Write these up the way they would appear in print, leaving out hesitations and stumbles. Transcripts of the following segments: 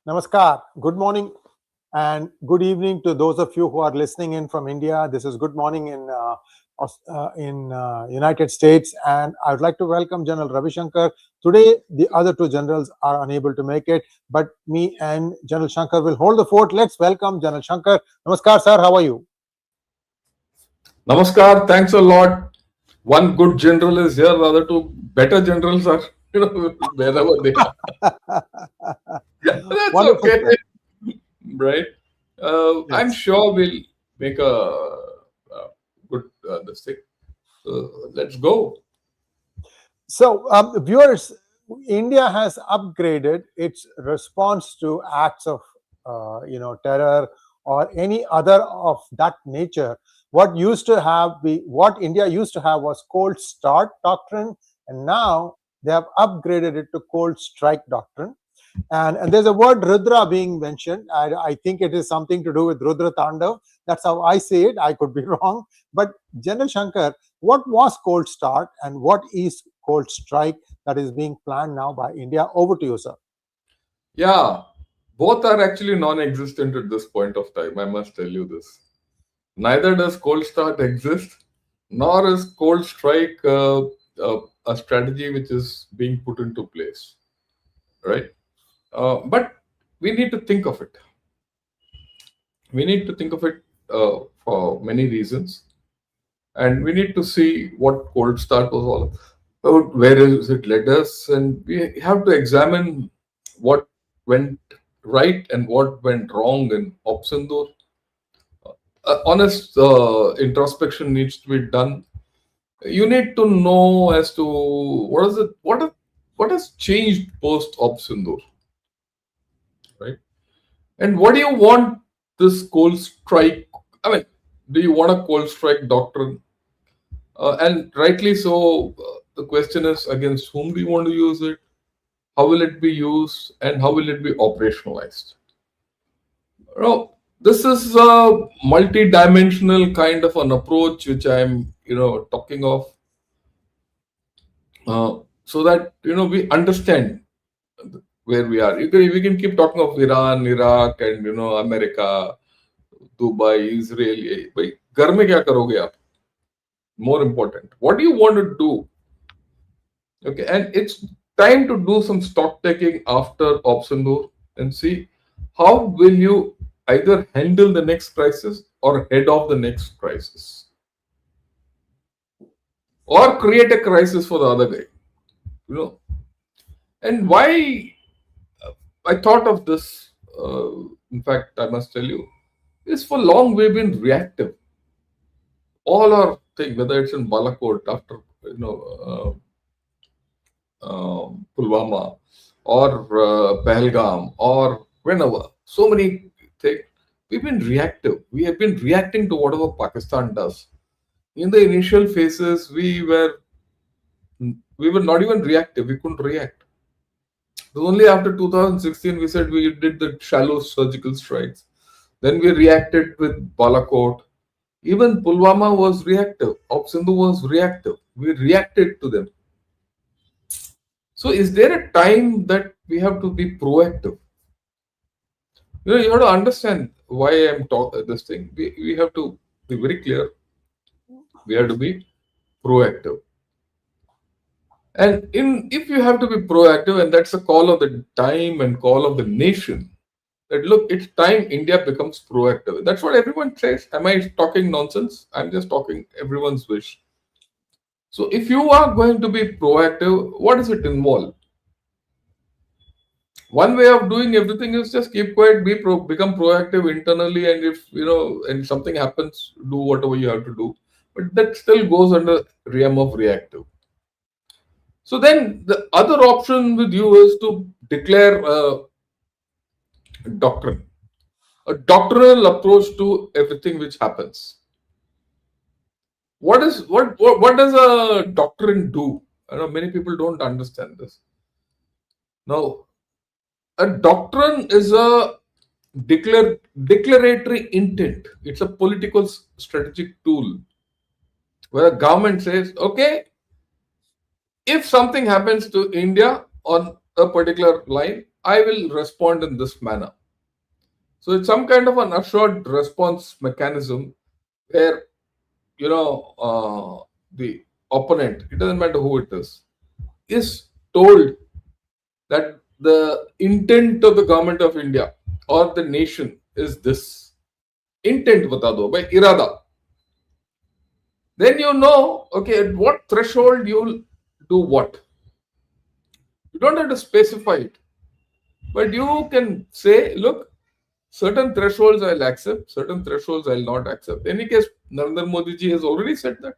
Namaskar. Good morning and good evening to those of you who are listening in from India. This is good morning in United States, and I would like to welcome General Ravi Shankar. Today, the other two generals are unable to make it, but me and General Shankar will hold the fort. Let's welcome General Shankar. Namaskar, sir. How are you? Namaskar. Thanks a lot. One good general is here. The other two better generals are, wherever they are. That's Wonderful, okay, sir. right? I'm Yes. sure we'll make a good this thing. Let's go. So, viewers, India has upgraded its response to acts of, terror or any other of that nature. What India used to have was cold start doctrine, and now they have upgraded it to cold strike doctrine. And there's a word Rudra being mentioned. I think it is something to do with Rudra Tandav. That's how I say it. I could be wrong. But General Shankar, what was cold start and what is cold strike that is being planned now by India? Over to you, sir. Yeah, both are actually non-existent at this point of time. I must tell you this. Neither does cold start exist, nor is cold strike a strategy which is being put into place, right? But we need to think of it. We need to think of it for many reasons, and we need to see what cold start was all about, where is it led us, and we have to examine what went right and what went wrong in Opsindur. Honest introspection needs to be done. You need to know as to what has changed post Opsindur, right? And what do you want this cold strike? I mean, do you want a cold strike doctrine? And rightly so, the question is against whom do you want to use it? How will it be used? And how will it be operationalized? This is a multi-dimensional kind of an approach which I'm, talking of, so that we understand where we are. We can keep talking of Iran, Iraq, and America, Dubai, Israel. भाई घर में क्या करोगे आप? More important, what do you want to do? Okay, and it's time to do some stock taking after Opsindur and see how will you either handle the next crisis or head off the next crisis or create a crisis for the other guy. You know, and why I thought of this. In fact, I must tell you, is for long we've been reactive. All our thing, whether it's in Balakot after Pulwama or Pahalgam or whenever. So many things. We've been reactive. We have been reacting to whatever Pakistan does. In the initial phases, we were not even reactive. We couldn't react. It was only after 2016 we said we did the shallow surgical strikes. Then we reacted with Balakot. Even Pulwama was reactive. Opsindhu was reactive. We reacted to them. So, is there a time that we have to be proactive? You have to understand why I'm talking this thing. We have to be very clear. We have to be proactive. And if you have to be proactive, and that's a call of the time and call of the nation, that look, it's time India becomes proactive. That's what everyone says. Am I talking nonsense? I'm just talking everyone's wish. So, if you are going to be proactive, what does it involve? One way of doing everything is just keep quiet, become proactive internally, and if and something happens, do whatever you have to do. But that still goes under realm of reactive. So then the other option with you is to declare a doctrine, a doctrinal approach to everything which happens. What does a doctrine do? I know many people don't understand this. Now, a doctrine is a declaratory intent. It's a political strategic tool where a government says, okay, if something happens to India on a particular line, I will respond in this manner. So it's some kind of an assured response mechanism where, the opponent, it doesn't matter who it is told that the intent of the government of India or the nation is this. Intent bata do, by irada. Then okay, at what threshold you'll do what. You don't have to specify it. But you can say, look, certain thresholds I'll accept, certain thresholds I'll not accept. In any case, Narendra Modi ji has already said that.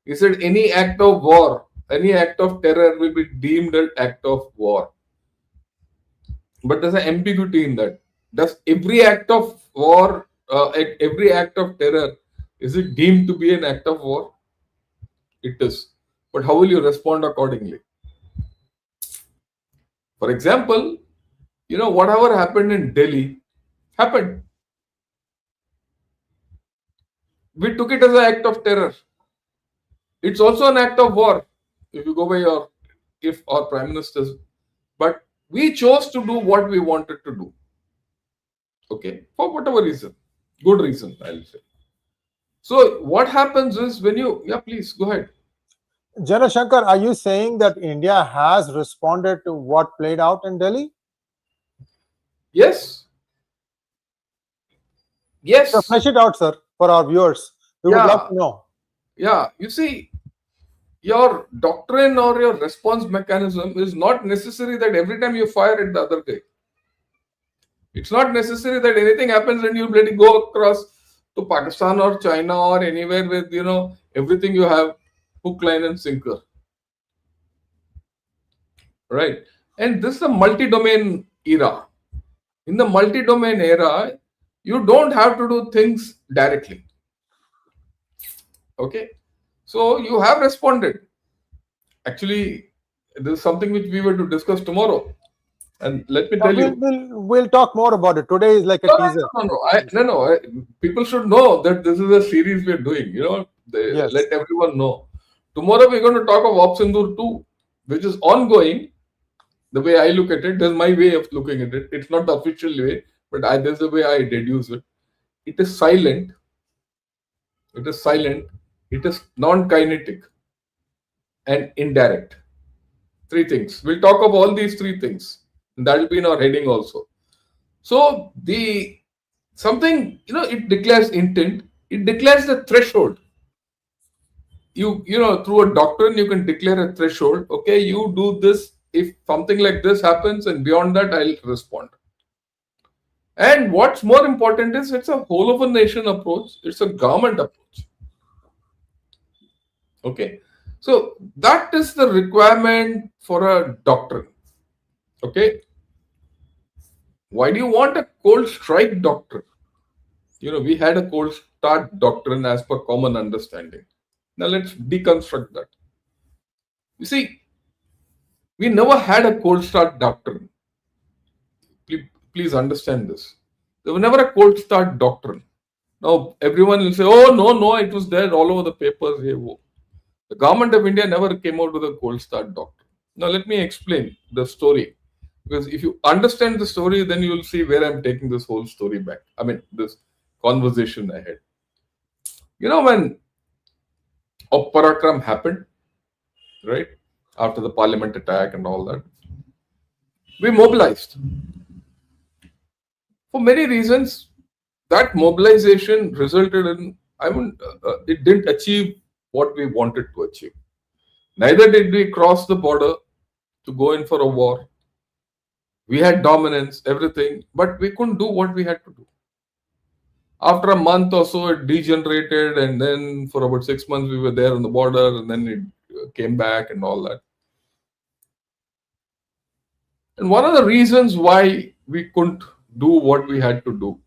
He said any act of war, any act of terror will be deemed an act of war. But there's an ambiguity in that. Does every act of war, every act of terror, is it deemed to be an act of war? It is. But how will you respond accordingly? For example, whatever happened in Delhi happened. We took it as an act of terror. It's also an act of war, if you go by if our prime ministers. But we chose to do what we wanted to do. Okay, for whatever reason, good reason, I'll say. So what happens is when please go ahead. General Shankar, are you saying that India has responded to what played out in Delhi? Yes. Yes. So flesh it out, sir, for our viewers. We would love to know. Yeah, you see, your doctrine or your response mechanism is not necessary that every time you fire at the other guy. It's not necessary that anything happens and you let it go across to Pakistan or China or anywhere with, everything you have, hook, line, and sinker. Right? And this is a multi-domain era. In the multi-domain era, you don't have to do things directly. Okay? So you have responded. Actually, this is something which we were to discuss tomorrow. And let me tell you. We'll talk more about it. Today is like a teaser. No. People should know that this is a series we're doing. Yes. Let everyone know. Tomorrow we're going to talk of Op Sindoor 2, which is ongoing. The way I look at it, there's my way of looking at it. It's not the official way, but there's the way I deduce it. It is silent. It is silent. It is non-kinetic and indirect. Three things. We'll talk of all these three things. And that will be in our heading also. So something, it declares intent. It declares the threshold. You through a doctrine, you can declare a threshold. Okay, you do this. If something like this happens, and beyond that, I'll respond. And what's more important is it's a whole of a nation approach. It's a government approach. Okay. So that is the requirement for a doctrine. Okay. Why do you want a cold strike doctrine? We had a cold start doctrine as per common understanding. Now let's deconstruct that. You see, we never had a cold start doctrine. Please understand this. There was never a cold start doctrine. Now everyone will say, oh, no, it was there all over the papers. The government of India never came out with a cold start doctrine. Now let me explain the story. Because if you understand the story, then you will see where I'm taking this whole story back. I mean, this conversation ahead. When Parakram happened, right, after the parliament attack and all that, we mobilized. For many reasons, that mobilization resulted in, it didn't achieve what we wanted to achieve. Neither did we cross the border to go in for a war. We had dominance, everything, but we couldn't do what we had to do. After a month or so, it degenerated, and then for about 6 months, we were there on the border, and then it came back and all that. And one of the reasons why we couldn't do what we had to do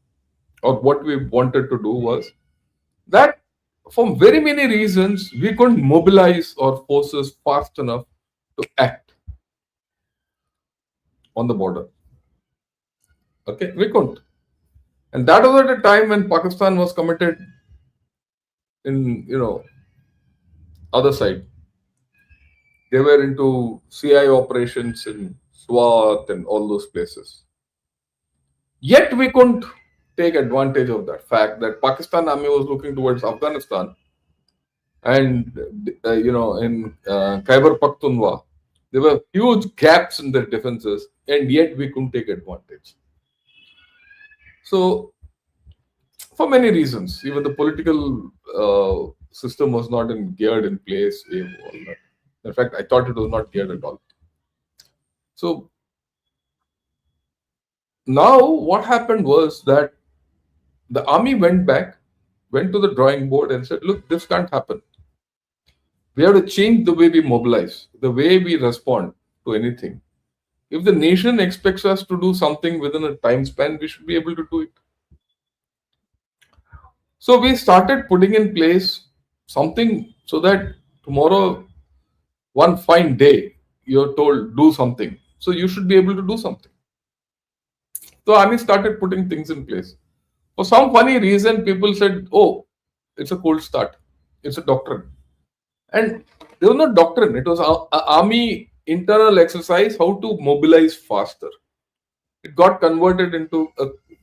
or what we wanted to do was that for very many reasons, we couldn't mobilize our forces fast enough to act on the border. Okay, we couldn't. And that was at a time when Pakistan was committed in, other side. They were into CI operations in Swat and all those places. Yet we couldn't take advantage of that fact that Pakistan army was looking towards Afghanistan and in Khyber Pakhtunkhwa there were huge gaps in their defenses, and yet we couldn't take advantage. So for many reasons, even the political system was not geared in place. All that. In fact, I thought it was not geared at all. So now what happened was that the army went back, went to the drawing board and said, look, this can't happen. We have to change the way we mobilize, the way we respond to anything. If the nation expects us to do something within a time span, we should be able to do it. So we started putting in place something so that tomorrow, one fine day, you're told do something. So you should be able to do something. So army started putting things in place. For some funny reason, people said, oh, it's a cold start. It's a doctrine. And there was no doctrine. It was an army internal exercise how to mobilize faster. It got converted into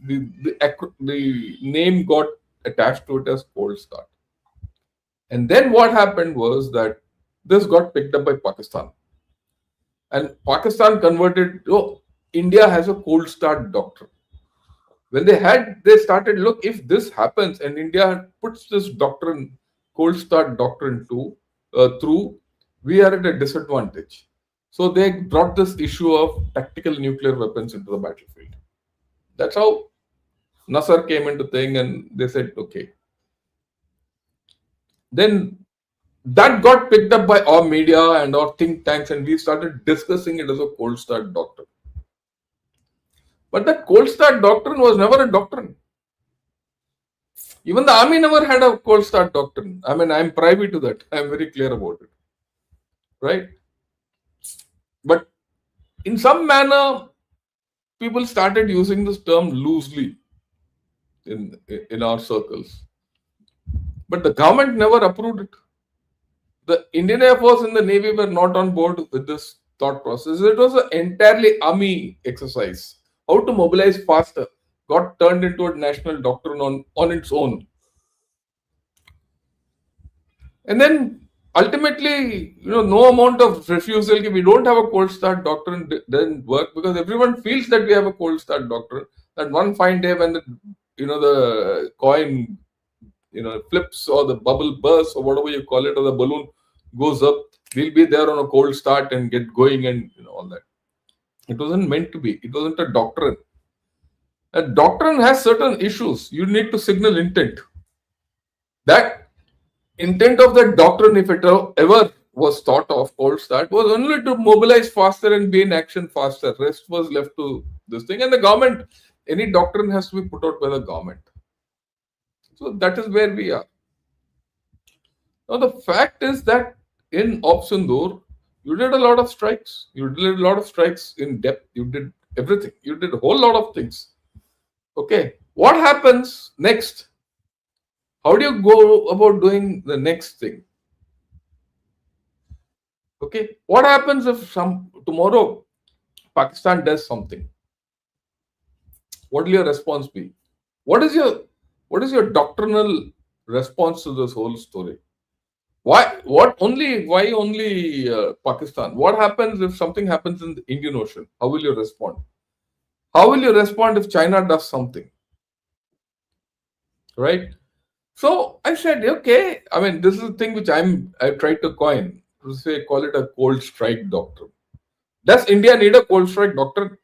the name got attached to it as cold start. And then what happened was that this got picked up by Pakistan. And Pakistan converted, oh, India has a cold start doctrine. When they started, look, if this happens and India puts this doctrine, cold start doctrine through, we are at a disadvantage. So they brought this issue of tactical nuclear weapons into the battlefield. That's how Nasser came into thing, and they said, okay. Then that got picked up by our media and our think tanks, and we started discussing it as a cold start doctrine. But that cold start doctrine was never a doctrine. Even the army never had a cold start doctrine. I mean, I'm privy to that. I'm very clear about it. Right? But in some manner, people started using this term loosely in our circles. But the government never approved it. The Indian Air Force and the Navy were not on board with this thought process. It was an entirely army exercise. How to mobilize faster got turned into a national doctrine on its own. And then ultimately, no amount of refusal, we don't have a cold start doctrine doesn't work, because everyone feels that we have a cold start doctrine. That one fine day when the coin flips or the bubble bursts or whatever you call it, or the balloon goes up, we'll be there on a cold start and get going and all that. It wasn't meant to be. It wasn't a doctrine. A doctrine has certain issues. You need to signal intent. That intent of that doctrine, if it ever was thought of cold start, was only to mobilize faster and be in action faster. Rest was left to this thing. And the government, any doctrine has to be put out by the government. So that is where we are. Now the fact is that in Opsindur, you did a lot of strikes. You did a lot of strikes in depth. You did everything. You did a whole lot of things. Okay. What happens next? How do you go about doing the next thing? Okay. What happens if tomorrow Pakistan does something? What will your response be? What is your doctrinal response to this whole story? Why only Pakistan? What happens if something happens in the Indian Ocean? How will you respond? How will you respond if China does something? Right? So I said, okay, I mean, this is the thing which I tried to coin, to call it a cold strike doctrine. Does India need a cold strike doctrine?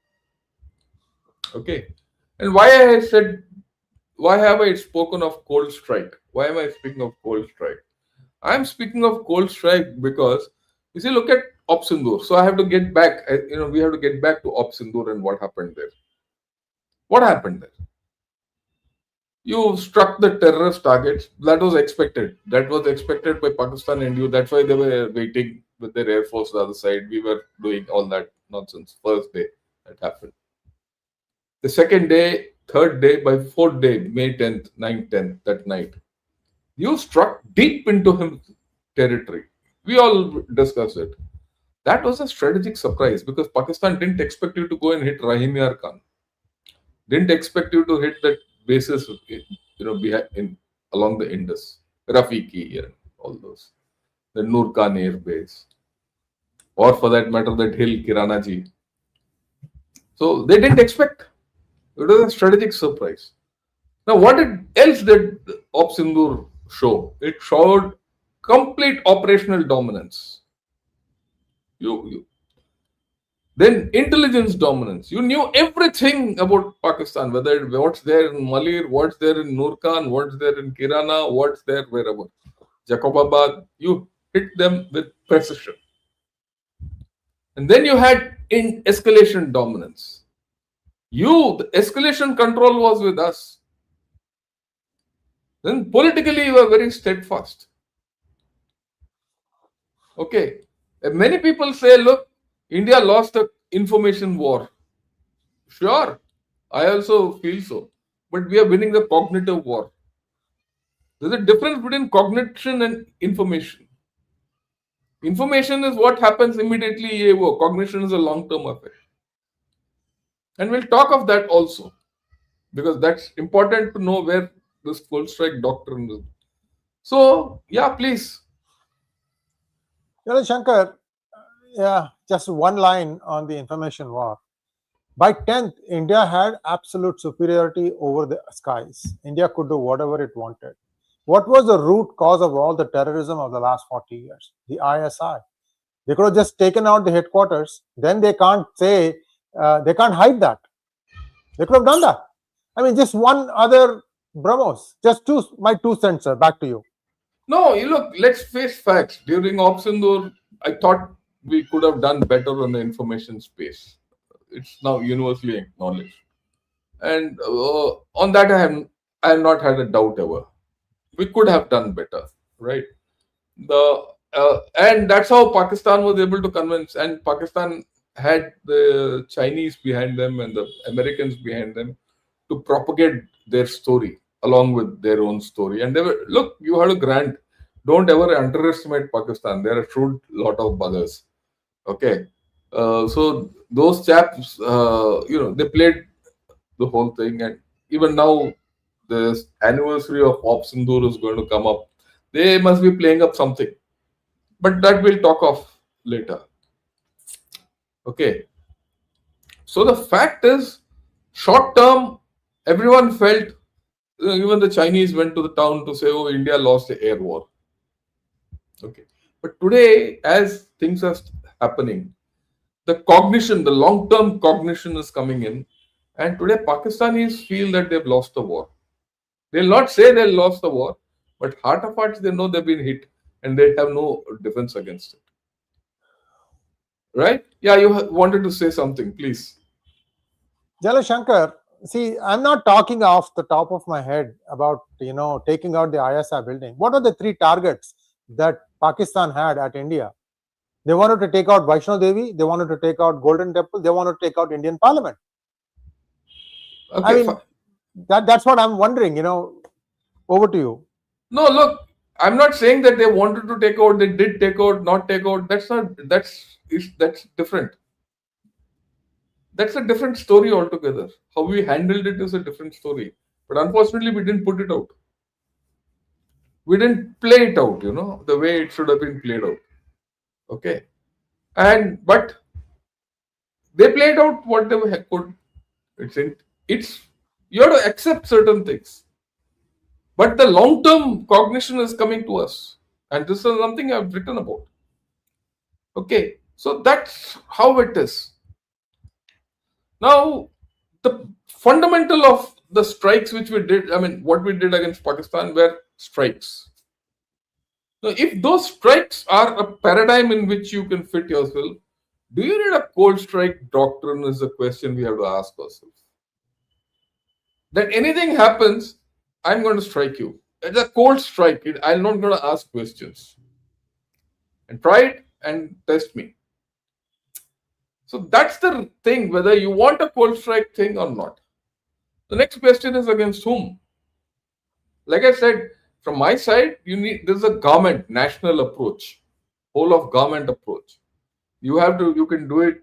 Okay. And why have I spoken of cold strike? Why am I speaking of cold strike? I'm speaking of cold strike because, you see, look at Opsindur. So I have to get back, we have to get back to Opsindur and what happened there. What happened there? You struck the terrorist targets. That was expected. That was expected by Pakistan and you. That's why they were waiting with their air force the other side. We were doing all that nonsense. First day that happened. The second day, third day, by fourth day, May 10th, 9th, 10th, that night, you struck deep into his territory. We all discussed it. That was a strategic surprise because Pakistan didn't expect you to go and hit Rahim Yar Khan. Didn't expect you to hit that bases, behind in along the Indus, Rafiki and all those, the Nur Khan Air Base, or for that matter, that hill Kiranaji. So they didn't expect. It was a strategic surprise. Now, else did Op Sindur show? It showed complete operational dominance. You Then intelligence dominance. You knew everything about Pakistan, whether what's there in Malir, what's there in Nurkan, what's there in Kirana, what's there wherever. Jacobabad, you hit them with precision. And then you had in escalation dominance. The escalation control was with us. Then politically you were very steadfast. Okay. And many people say, look, India lost the information war. Sure, I also feel so. But we are winning the cognitive war. There's a difference between cognition and information. Information is what happens immediately. Cognition is a long-term affair. And we'll talk of that also. Because that's important to know where this full strike doctrine is. So, yeah, please. Shankar, yeah, just one line on the information war. By 10th, India had absolute superiority over the skies. India could do whatever it wanted. What was the root cause of all the terrorism of the last 40 years? The ISI. They could have just taken out the headquarters. Then they can't say, they can't hide that. They could have done that. I mean, just one other BrahMos. Just my 2 cents, sir. Back to you. No, look, let's face facts. During Op Sindur, I thought we could have done better on the information space. It's now universally acknowledged. And on that, I have not had a doubt ever. We could have done better, right? And that's how Pakistan was able to convince. And Pakistan had the Chinese behind them and the Americans behind them to propagate their story along with their own story. And they were, look, you had a grant. Don't ever underestimate Pakistan. They're a shrewd lot of buggers. Okay. So those chaps, they played the whole thing. And even now, the anniversary of Op Sindur is going to come up. They must be playing up something. But that we'll talk of later. Okay. So the fact is, short term, everyone felt, even the Chinese went to the town to say, oh, India lost the air war. Okay. But today, as things are happening, the cognition, the long-term cognition is coming in. And today, Pakistanis feel that they've lost the war. They'll not say they lost the war, but heart of hearts, they know they've been hit and they have no defense against it. Right? Yeah, you wanted to say something, please. Shankar, see, I'm not talking off the top of my head about, taking out the ISI building. What are the 3 targets that Pakistan had at India? They wanted to take out Vaishno Devi, they wanted to take out Golden Temple, they wanted to take out Indian Parliament. Okay, I mean, that's what I'm wondering, over to you. No, look, I'm not saying that they wanted to take out, they did take out, not take out. That's different. That's a different story altogether. How we handled it is a different story. But unfortunately, we didn't put it out. We didn't play it out, the way it should have been played out. Okay. But they played out what they could. You have to accept certain things. But the long-term cognition is coming to us. And this is something I've written about. Okay. So that's how it is. Now, the fundamental of the strikes which we did, what we did against Pakistan were strikes. Now, if those strikes are a paradigm in which you can fit yourself, do you need a cold strike doctrine is the question we have to ask ourselves. That anything happens, I'm going to strike you. It's a cold strike. I'm not going to ask questions. And try it and test me. So that's the thing, whether you want a cold strike thing or not. The next question is against whom? Like I said, from my side, there's a government, national approach, whole of government approach. You can do it.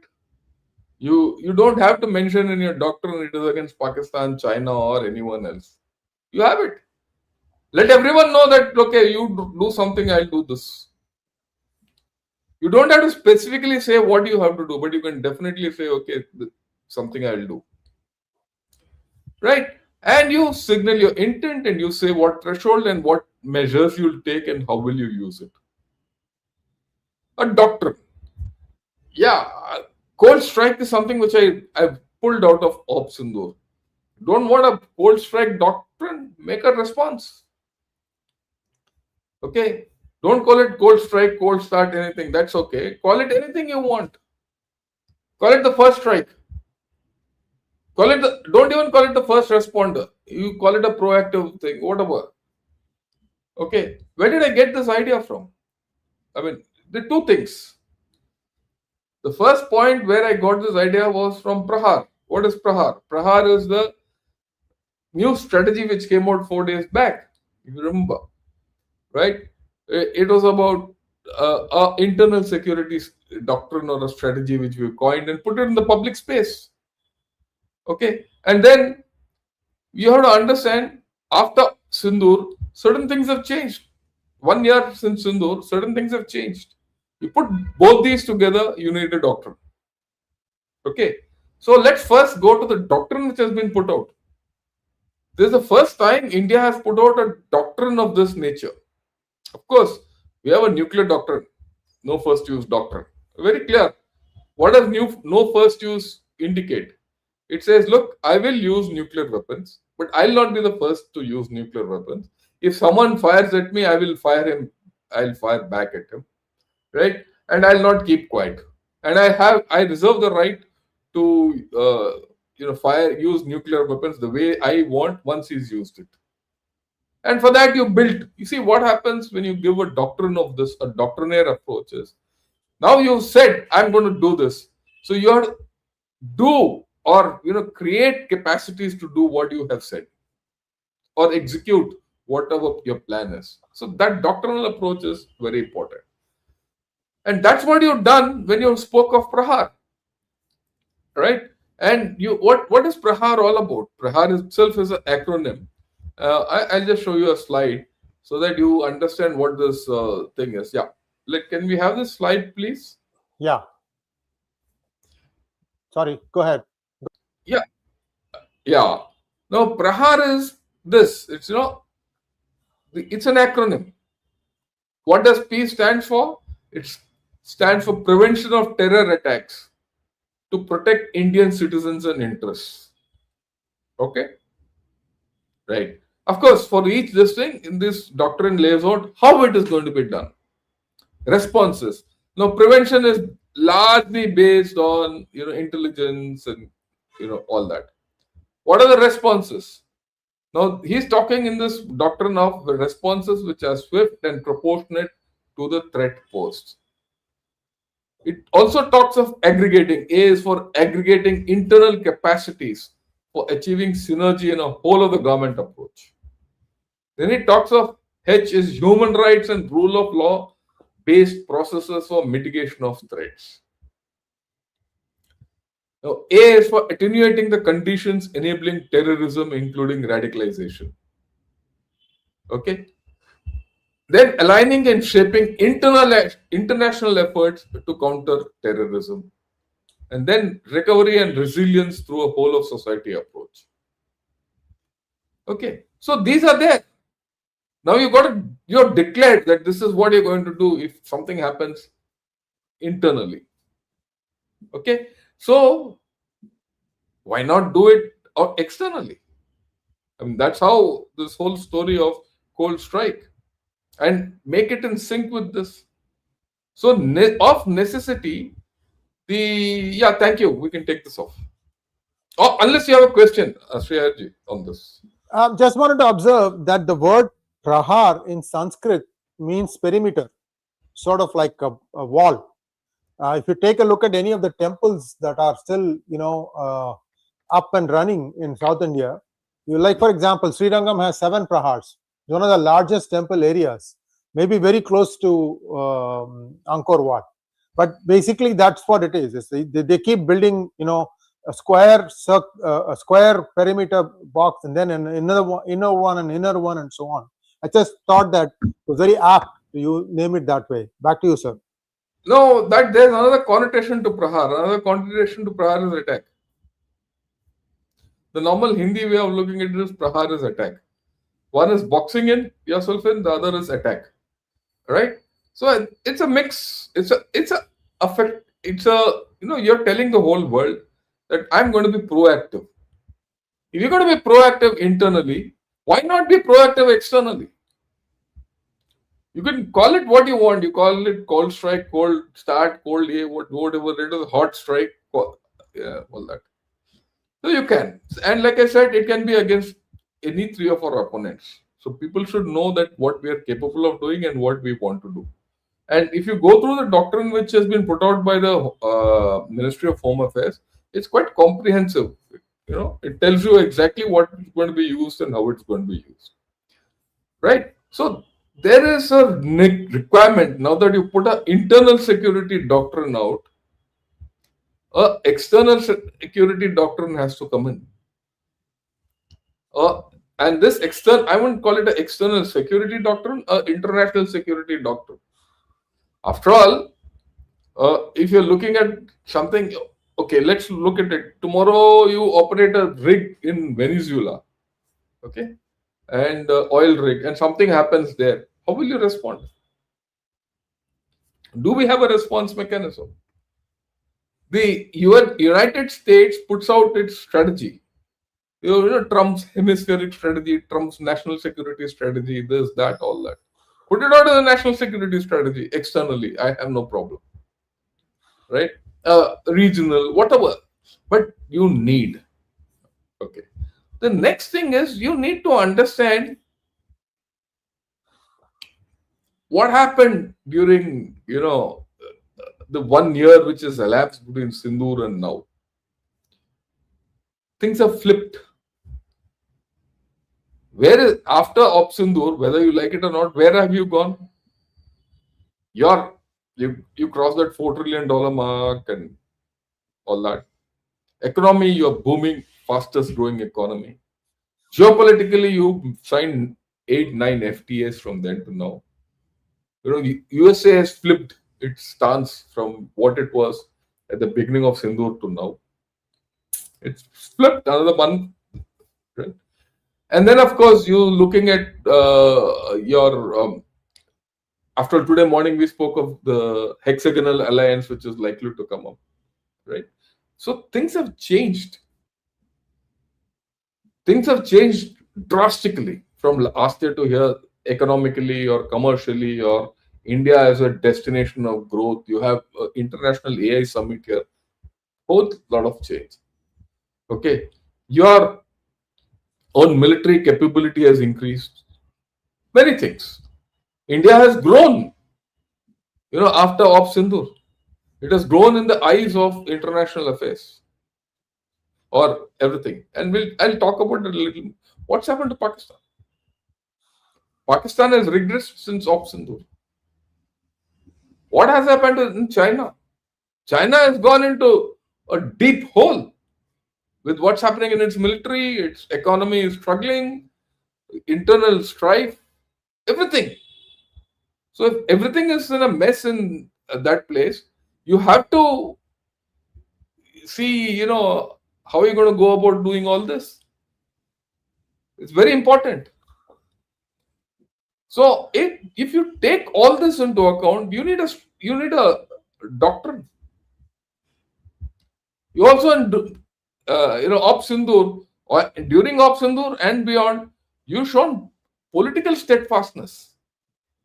You don't have to mention in your doctrine it is against Pakistan, China, or anyone else. You have it. Let everyone know that okay, you do something, I'll do this. You don't have to specifically say what you have to do, but you can definitely say okay, something I'll do. Right? And you signal your intent and you say what threshold and what measures you'll take and how will you use it. A doctrine. Yeah, cold strike is something which I've pulled out of Op Sindoor. Don't want a cold strike doctrine? Make a response. Okay? Don't call it cold strike, cold start, anything. That's okay. Call it anything you want. Call it the first strike. Don't even call it the first responder. You call it a proactive thing, whatever. Okay. Where did I get this idea from? I mean, the two things. The first point where I got this idea was from Prahar. What is Prahar? Prahar is the new strategy which came out 4 days back, if you remember. Right? It was about our internal security doctrine or a strategy which we coined and put it in the public space. Okay. And then you have to understand after Sindoor, certain things have changed. 1 year since Sindoor, certain things have changed. You put both these together, you need a doctrine. Okay. So let's first go to the doctrine which has been put out. This is the first time India has put out a doctrine of this nature. Of course, we have a nuclear doctrine, no first use doctrine. Very clear. What does no first use indicate? It says, look, I will use nuclear weapons, but I'll not be the first to use nuclear weapons. If someone fires at me, I will fire him. I'll fire back at him, right? And I'll not keep quiet. And I reserve the right to, use nuclear weapons the way I want once he's used it. And for that, you see what happens when you give a doctrine of this, a doctrinaire approach is, now you've said, I'm going to do this. So you have to do or create capacities to do what you have said or execute whatever your plan is. So that doctrinal approach is very important. And that's what you've done when you spoke of Prahar. Right? And what is Prahar all about? Prahar itself is an acronym. I'll just show you a slide so that you understand what this thing is. Yeah. Can we have this slide, please? Yeah. Sorry, go ahead. Yeah. Yeah. Now, Prahar is this. It's it's an acronym. What does P stand for? It stands for Prevention of Terror Attacks to protect Indian citizens and interests. Okay? Right. Of course, for each this thing, in this doctrine lays out how it is going to be done. Responses. Now, prevention is largely based on intelligence and all that. What are the responses? Now, he's talking in this doctrine of responses which are swift and proportionate to the threat posed. It also talks of aggregating. A is for aggregating internal capacities for achieving synergy in a whole of the government approach. Then it talks of H is human rights and rule of law based processes for mitigation of threats. Now, A is for attenuating the conditions enabling terrorism, including radicalization. Okay. Then aligning and shaping international efforts to counter terrorism. And then recovery and resilience through a whole of society approach. Okay. So these are there. Now you're declared that this is what you're going to do if something happens internally. Okay. So why not do it externally? I mean, that's how this whole story of cold strike, and make it in sync with this. So of necessity, thank you. We can take this off. Oh, unless you have a question, Shreyaji, on this. Just wanted to observe that the word prahar in Sanskrit means perimeter, sort of like a wall. If you take a look at any of the temples that are still, up and running in South India, for example, Srirangam has 7 prahars. It's one of the largest temple areas, maybe very close to Angkor Wat. But basically that's what it is. They keep building, a square a square perimeter box, and then another one, inner one, and inner one, and so on. I just thought that was very apt. You name it that way. Back to you, sir. No, that there's another connotation to prahar. Another connotation to prahar is attack. The normal Hindi way of looking at it is prahar is attack. One is boxing in yourself in, the other is attack. Right? So it's a mix. It's a affect. It's a you're telling the whole world that I'm going to be proactive. If you're going to be proactive internally, why not be proactive externally? You can call it what you want. You call it cold strike, cold start, cold A, whatever it is, hot strike, all that. So you can. And like I said, it can be against any three of our opponents. So people should know that what we are capable of doing and what we want to do. And if you go through the doctrine which has been put out by the Ministry of Home Affairs, it's quite comprehensive. It tells you exactly what is going to be used and how it's going to be used. Right? So there is a requirement now that you put an internal security doctrine out, a external security doctrine has to come in. And this I wouldn't call it an external security doctrine, an international security doctrine. After all, if you're looking at something, okay, let's look at it. Tomorrow you operate a rig in Venezuela, okay, and oil rig, and something happens there. How will you respond? Do we have a response mechanism? The United States puts out its strategy. Trump's hemispheric strategy, Trump's national security strategy, this, that, all that. Put it out as a national security strategy externally. I have no problem. Right? Regional, whatever. But you need. Okay. The next thing is you need to understand what happened during, the 1 year which has elapsed between Sindoor and now. Things have flipped. Where is after Op Sindoor, whether you like it or not, where have you gone? You crossed that $4 trillion mark and all that. Economy, you're booming, fastest growing economy. Geopolitically, you signed 8-9 FTAs from then to now. USA has flipped its stance from what it was at the beginning of Sindoor to now. It's flipped another one. Right? And then, of course, you're looking at your. After today morning, we spoke of the hexagonal alliance, which is likely to come up. Right? So things have changed. Things have changed drastically from last year to here, economically or commercially, or India as a destination of growth. You have international AI summit here. Both lot of change. Okay, your own military capability has increased. Many things. India has grown. After Op Sindoor, it has grown in the eyes of international affairs or everything. And I'll talk about it a little. What's happened to Pakistan? Pakistan has regressed since Op Sindoor. What has happened in China? China has gone into a deep hole with what's happening in its military, its economy is struggling, internal strife, everything. So if everything is in a mess in that place, you have to see, how are you going to go about doing all this? It's very important. So if you take all this into account, you need a doctrine. You also Op Sindoor, or during Op Sindoor and beyond, you shown political steadfastness,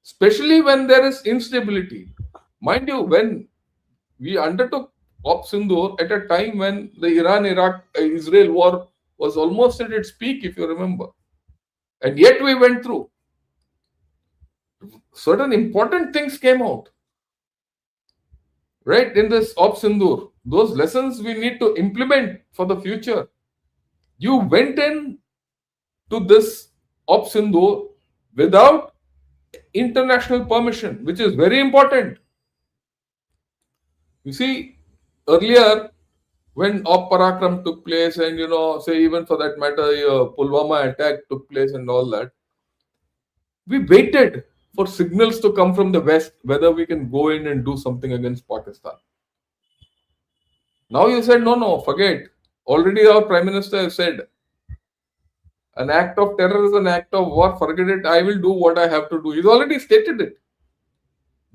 especially when there is instability. Mind you, when we undertook Op Sindoor at a time when the Iran-Iraq-Israel war was almost at its peak, if you remember, and yet we went through. Certain important things came out, right, in this Op Sindoor. Those lessons we need to implement for the future. You went in to this Op Sindoor without international permission, which is very important. You see, earlier when Op Parakram took place, and say even for that matter, Pulwama attack took place and all that, we waited for signals to come from the West whether we can go in and do something against Pakistan. Now you said, no, no, forget. Already our Prime Minister has said, an act of terror is an act of war, forget it, I will do what I have to do. He's already stated it.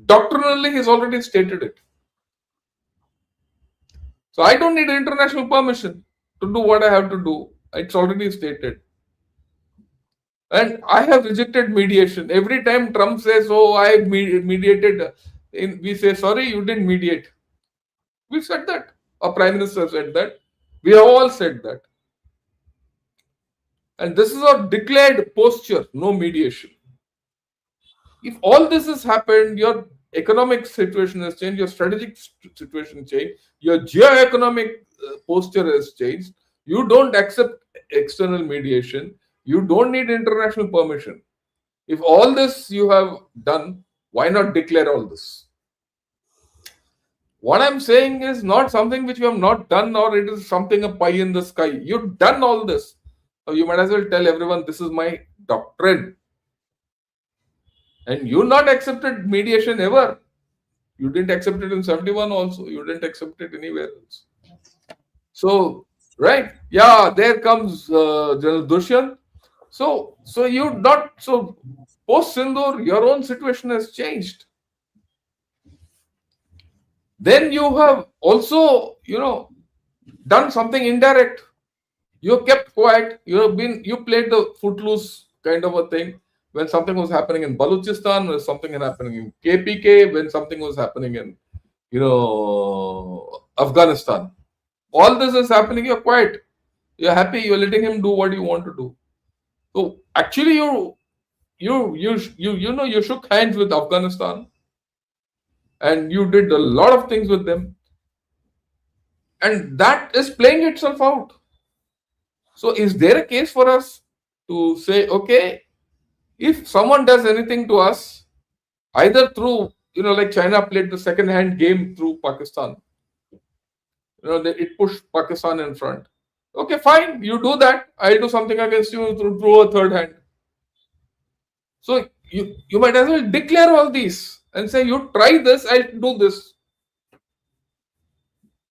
Doctrinally, he's already stated it. So I don't need international permission to do what I have to do. It's already stated. And I have rejected mediation. Every time Trump says, oh, I mediated, we say, sorry, you didn't mediate. We said that. Our Prime Minister said that. We have all said that. And this is our declared posture, no mediation. If all this has happened, your economic situation has changed, your strategic situation changed, your geo-economic posture has changed, you don't accept external mediation, you don't need international permission. If all this you have done, why not declare all this? What I'm saying is not something which you have not done, or it is something a pie in the sky. You've done all this. So you might as well tell everyone, this is my doctrine. And you not accepted mediation ever. You didn't accept it in 71 also. You didn't accept it anywhere else. So, right? Yeah, there comes General Dushyant. So you not, so post Sindoor, your own situation has changed. Then you have also, done something indirect. You kept quiet. You played the footloose kind of a thing when something was happening in Balochistan, when something was happening in KPK, when something was happening in, Afghanistan. All this is happening. You're quiet. You're happy. You're letting him do what you want to do. So actually, you shook hands with Afghanistan, and you did a lot of things with them, and that is playing itself out. So is there a case for us to say, okay, if someone does anything to us, either through, like China played the second hand game through Pakistan, it pushed Pakistan in front. Okay, fine, you do that. I'll do something against you through a third hand. So you might as well declare all these and say, you try this, I'll do this.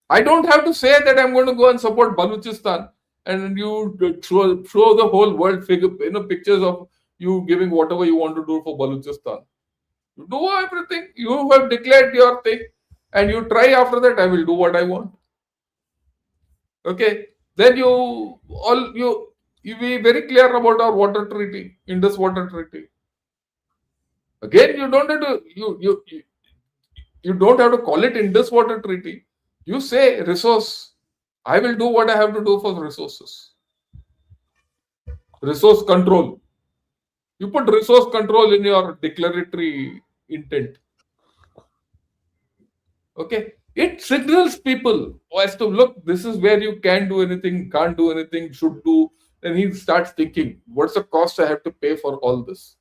I don't have to say that I'm going to go and support Balochistan and you show the whole world pictures of you giving whatever you want to do for Balochistan. You do everything. You have declared your thing, and you try after that. I will do what I want. Okay. Then you be very clear about our water treaty, Indus Water Treaty. Again, you don't have to you don't have to call it Indus Water Treaty. You say resource. I will do what I have to do for resources. Resource control. You put resource control in your declaratory intent. Okay. It signals people as to look, this is where you can do anything, can't do anything, should do. Then he starts thinking, what's the cost I have to pay for all this?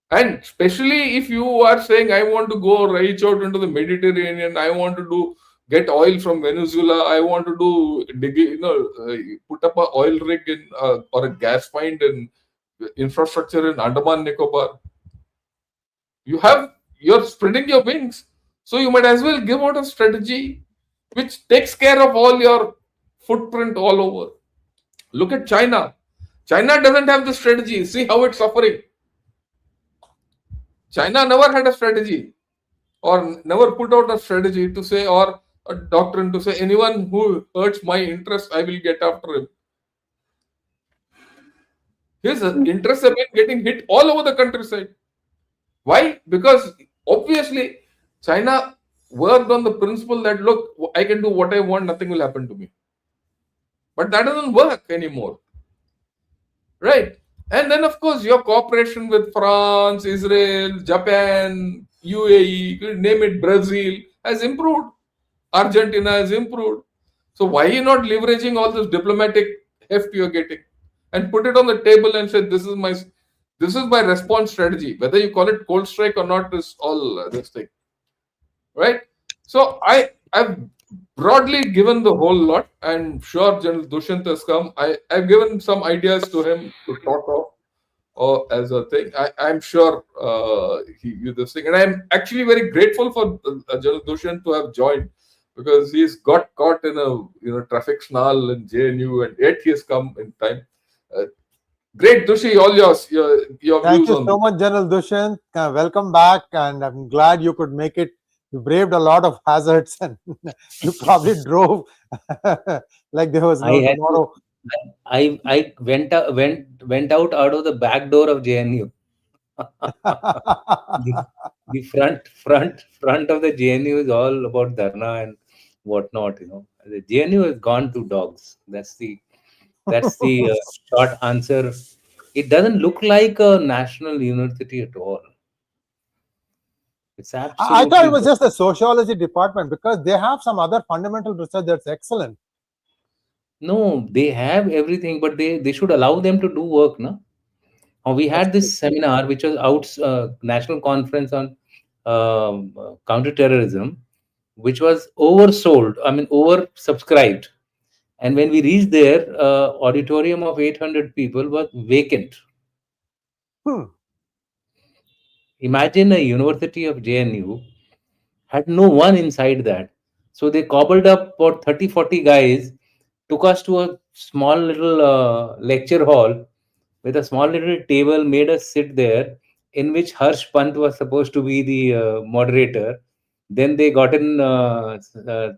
And especially if you are saying, I want to go reach out into the Mediterranean, I want to get oil from Venezuela, I want to put up an oil rig in or a gas find in infrastructure in Andaman Nicobar. You're spreading your wings. So you might as well give out a strategy which takes care of all your footprint all over. Look at China. China doesn't have the strategy. See how it's suffering. China never had a strategy or never put out a strategy to say, or a doctrine to say, anyone who hurts my interest, I will get after him. His interests have been getting hit all over the countryside. Why? Because obviously China worked on the principle that, look, I can do what I want, nothing will happen to me. But that doesn't work anymore. Right? And then, of course, your cooperation with France, Israel, Japan, UAE, name it, Brazil, has improved. Argentina has improved. So why are you not leveraging all this diplomatic heft you're getting and put it on the table and say, this is my response strategy. Whether you call it cold strike or not is all this thing. Right? So I've broadly given the whole lot. I'm sure General Dushyant has come. I've given some ideas to him to talk of or as a thing. I'm sure he this thing, and I'm actually very grateful for General Dushyant to have joined because he's got caught in a traffic snarl in JNU, and yet he has come in time. Uh, Great, Dushi, all your Thank views you on so this. much, General Dushyant. Welcome back, and I'm glad you could make it. You braved a lot of hazards, and you probably drove like there was I no had to. tomorrow. I went out of the back door of JNU. The front of the JNU is all about dharna and whatnot. The JNU has gone to dogs. That's the short answer. It doesn't look like a national university at all. It's I thought it absolutely was just the sociology department because they have some other fundamental research that's excellent. no. They have everything, but they should allow them to do work, no? We That's had true. this seminar, which was out national conference on counterterrorism, which was oversold. I mean, oversubscribed. And when we reached there, auditorium of 800 people was vacant. Hmm. Imagine a university of JNU had no one inside that. So they cobbled up about 30, 40 guys, took us to a small little lecture hall with a small little table, made us sit there, in which Harsh Pant was supposed to be the moderator. Then they got in Tej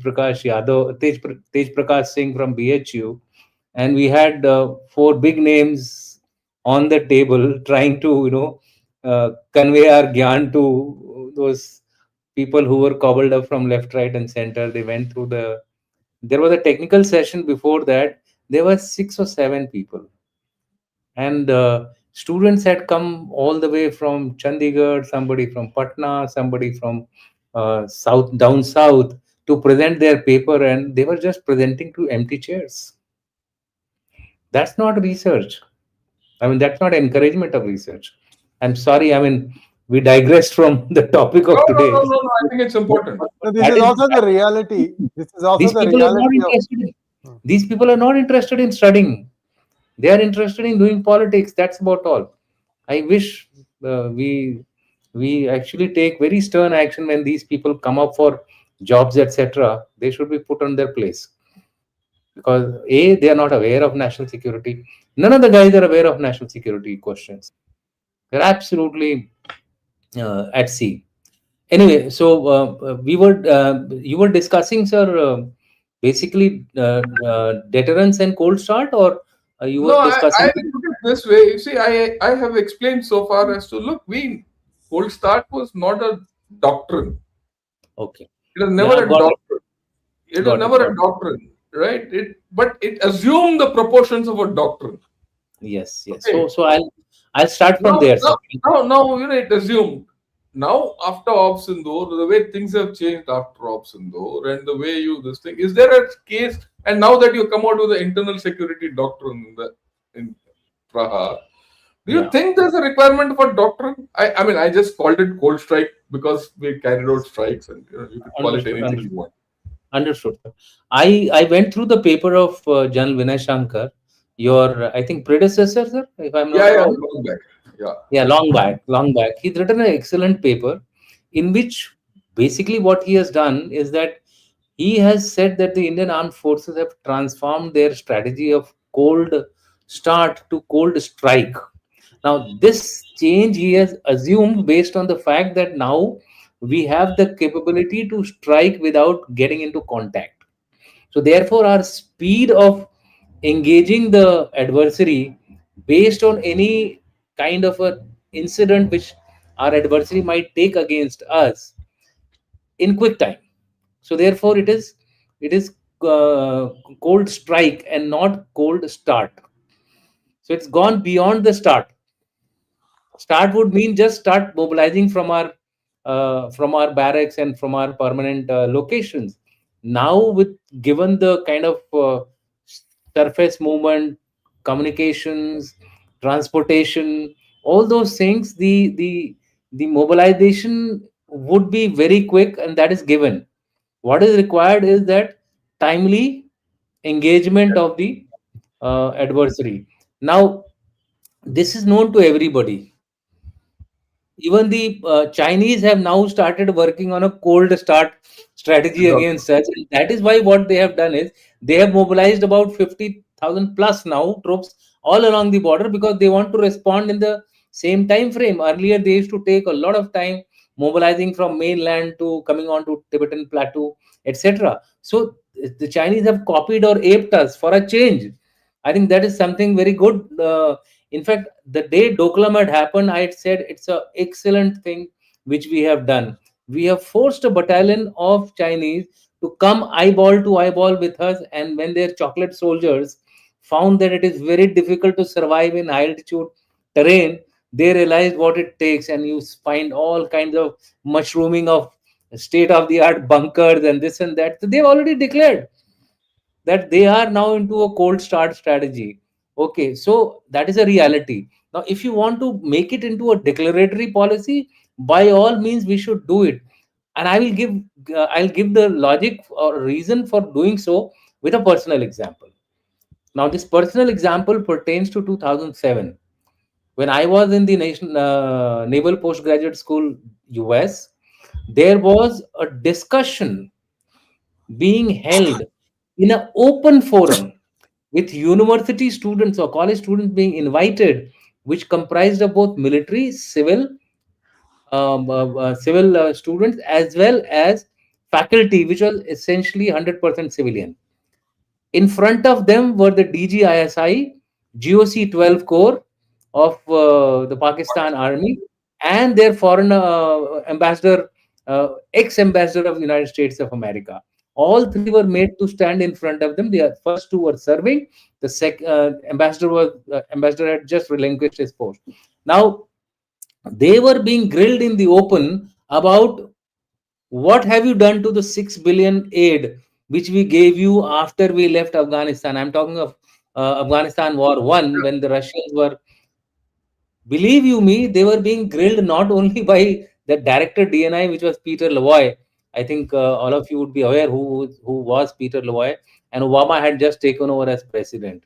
Prakash Yadav, Tej Prakash Singh from BHU, and we had four big names on the table trying to convey our gyan to those people who were cobbled up from left, right, and center. They went through the. There was a technical session before that. There were 6 or 7 people, and students had come all the way from Chandigarh, somebody from Patna, somebody from south down south to present their paper, and they were just presenting to empty chairs. That's not research. I mean, that's not encouragement of research. I'm sorry. I mean, we digressed from the topic No, of no, today. no, no, no. I think it's important. No, this That is is, also the reality. This is also these the people are not reality of. interested. Hmm. These people are not interested in studying. They are interested in doing politics. That's about all. I wish we actually take very stern action when these people come up for jobs, etc. They should be put on their place because they are not aware of national security. None of the guys are aware of national security questions. They're absolutely at sea. Anyway, so we were you were discussing, sir, basically deterrence and cold start, or you No, were I discussing. will put it this way. You see, I have explained so far as to look, we cold start was not a doctrine. Okay, It was yeah, never a got it, doctrine. It was got it, never got a it. doctrine, right? But it assumed the proportions of a doctrine. Yes, yes. Okay. So I'll start from Now, there, now, sir. now, it assumed. Now, after Ops Indore, the way things have changed after Ops Indore, and the way you this thing, is there a case? And now that you come out with the internal security doctrine in Praha, do you Yeah, think there's a requirement for doctrine? I mean, I just called it cold strike because we carried out strikes, and you could call it understood, anything you understood, want. understood, sir. I went through the paper of General Vinay Shankar, your I think predecessor, sir, if I'm Yeah, not yeah, wrong. long back. Yeah. Yeah, long back, long back. He's written an excellent paper in which basically what he has done is that he has said that the Indian armed forces have transformed their strategy of cold start to cold strike. Now, this change he has assumed based on the fact that now we have the capability to strike without getting into contact. So, therefore, our speed of engaging the adversary based on any kind of a incident which our adversary might take against us in quick time. So, therefore, it is cold strike and not cold start. So, it's gone beyond the start. Start would mean just start mobilizing from our barracks and from our permanent locations. Now, with given the kind of surface movement, communications, transportation, all those things, the mobilization would be very quick, and that is given. What is required is that timely engagement of the adversary. Now, this is known to everybody. Even the Chinese have now started working on a cold start strategy against us. And that is why what they have done is they have mobilized about 50,000 plus now troops all along the border, because they want to respond in the same time frame. Earlier, they used to take a lot of time mobilizing from mainland to coming on to Tibetan plateau, etc. So the Chinese have copied or aped us for a change. I think that is something very good. In fact, the day Doklam had happened, I had said it's an excellent thing which we have done. We have forced a battalion of Chinese to come eyeball to eyeball with us, and when their chocolate soldiers found that it is very difficult to survive in high altitude terrain, they realized what it takes, and you find all kinds of mushrooming of state of the art bunkers and this and that. So they've already declared that they are now into a cold start strategy. Okay, so that is a reality. Now, if you want to make it into a declaratory policy, by all means, we should do it. And I'll give the logic or reason for doing so with a personal example. Now, this personal example pertains to 2007 when I was in the Naval Postgraduate School, US. There was a discussion being held in an open forum with university students or college students being invited, which comprised of both military, civil students, as well as faculty, which was essentially 100% civilian. In front of them were the DGISI, GOC 12 Corps of the Pakistan Army, and their foreign ambassador, ex-ambassador of the United States of America. All three were made to stand in front of them. The first two were serving. The ambassador had just relinquished his post. Now they were being grilled in the open about what have you done to the 6 billion aid which we gave you after we left Afghanistan. I'm talking of Afghanistan War 1, when the Russians were, believe you me, they were being grilled not only by the director DNI, which was Peter Lavoie. I think all of you would be aware who was Peter Lavoie, and Obama had just taken over as president.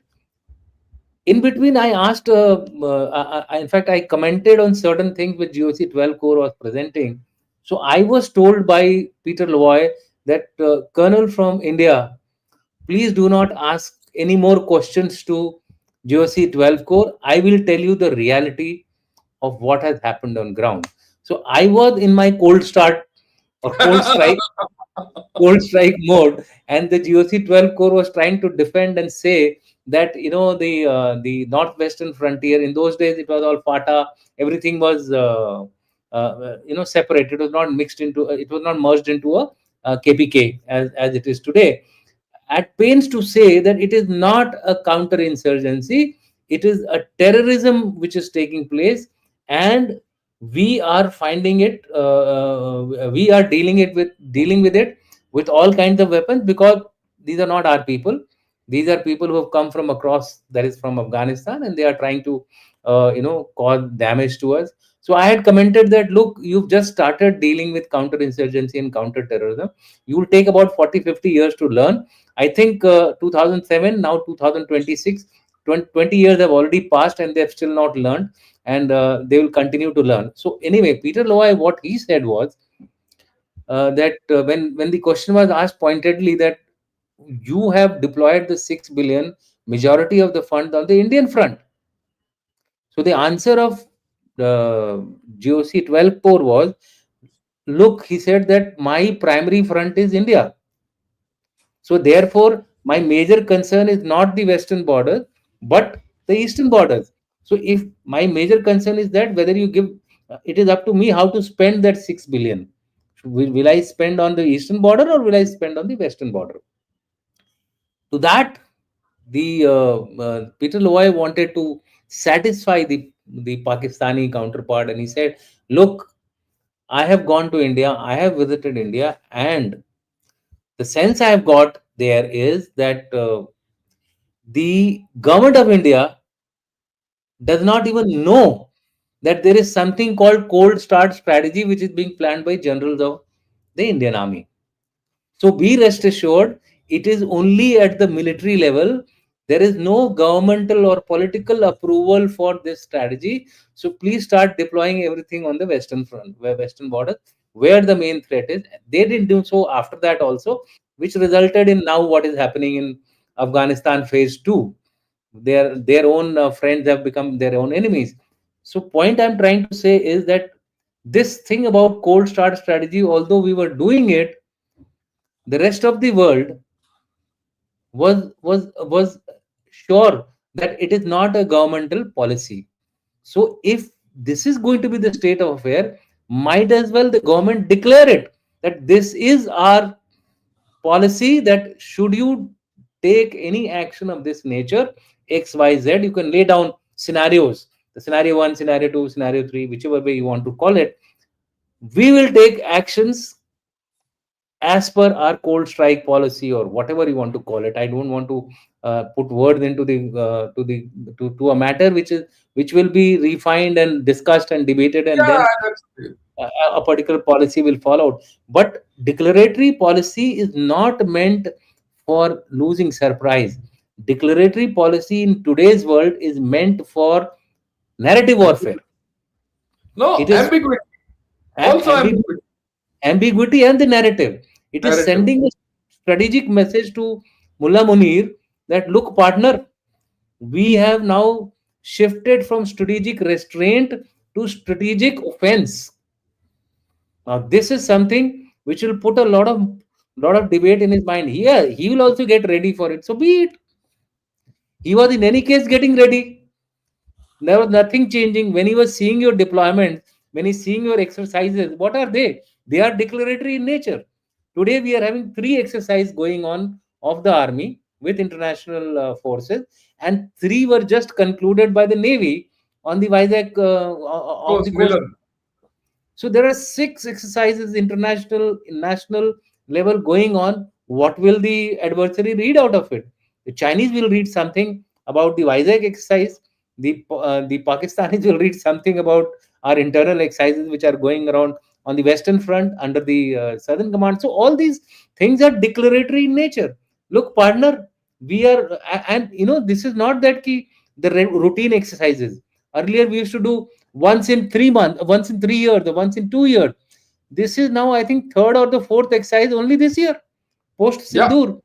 In between, I asked, in fact, I commented on certain things which GOC 12 Corps was presenting. So I was told by Peter Lavoie that, Colonel from India, please do not ask any more questions to GOC 12 Corps. I will tell you the reality of what has happened on ground. So I was in my cold start or cold strike mode, and the GOC 12 Corps was trying to defend and say that, the northwestern frontier, in those days it was all FATA, everything was separate. It was not mixed into, it was not merged into a KPK as it is today. At pains to say that it is not a counterinsurgency, it is a terrorism which is taking place, and we are finding it, we are dealing with it with all kinds of weapons, because these are not our people. These are people who have come from across, that is from Afghanistan, and they are trying to cause damage to us. So I had commented that, look, you've just started dealing with counterinsurgency and counterterrorism. You will take about 40-50 years to learn. I think 2007, now 2026, 20 years have already passed, and they have still not learned, and they will continue to learn. So anyway, Peter Loy, what he said was that, when the question was asked pointedly that you have deployed the 6 billion, majority of the fund on the Indian front. So the answer of GOC 12 Corps was, look, he said that my primary front is India. So therefore, my major concern is not the western border, but the eastern borders. So if my major concern is that, whether you give, it is up to me how to spend that 6 billion. Will I spend on the eastern border, or will I spend on the western border? To that, the Peter Loy wanted to satisfy the Pakistani counterpart, and he said, look, I have gone to India, I have visited India, and the sense I have got there is that the government of India does not even know that there is something called cold start strategy, which is being planned by generals of the Indian Army. So be rest assured, it is only at the military level. There is no governmental or political approval for this strategy. So please start deploying everything on the western front, where western border, where the main threat is. They didn't do so after that also, which resulted in now what is happening in Afghanistan phase two. Their own friends have become their own enemies. So point I'm trying to say is that this thing about cold start strategy, although we were doing it, the rest of the world was sure that it is not a governmental policy. So if this is going to be the state of affair, might as well the government declare it that this is our policy, that should you take any action of this nature, XYZ, you can lay down scenarios, the scenario 1, scenario 2, scenario 3, whichever way you want to call it. We will take actions as per our cold strike policy, or whatever you want to call it. I don't want to put words into the to a matter which will be refined and discussed and debated, and Yeah, then that's a particular policy will fall out. But declaratory policy is not meant for losing surprise. Declaratory policy in today's world is meant for narrative warfare. no It is ambiguity. Also ambiguity. ambiguity and the narrative. It is Narrative. sending a strategic message to Mullah Munir that, look, partner, we have now shifted from strategic restraint to strategic offense. Now, this is something which will put a lot of debate in his mind. Yeah, he will also get ready for it. So be it. He was in any case getting ready. There was nothing changing. When he was seeing your deployment, when he's seeing your exercises, what are they? They are declaratory in nature. Today we are having 3 exercises going on of the army with international forces, and 3 were just concluded by the navy on the Vizag of the Coast coast. villain. So there are 6 exercises, international, national level, going on. What will the adversary read out of it? The Chinese will read something about the Vizag exercise. The Pakistanis will read something about our internal exercises which are going around on the western front under the southern command. So all these things are declaratory in nature. Look, partner, we are, and this is not that key the routine exercises. Earlier we used to do once in 3 months, once in 3 years, or once in 2 years. This is now, I think, third or the fourth exercise only this year, post Yeah, Sindoor.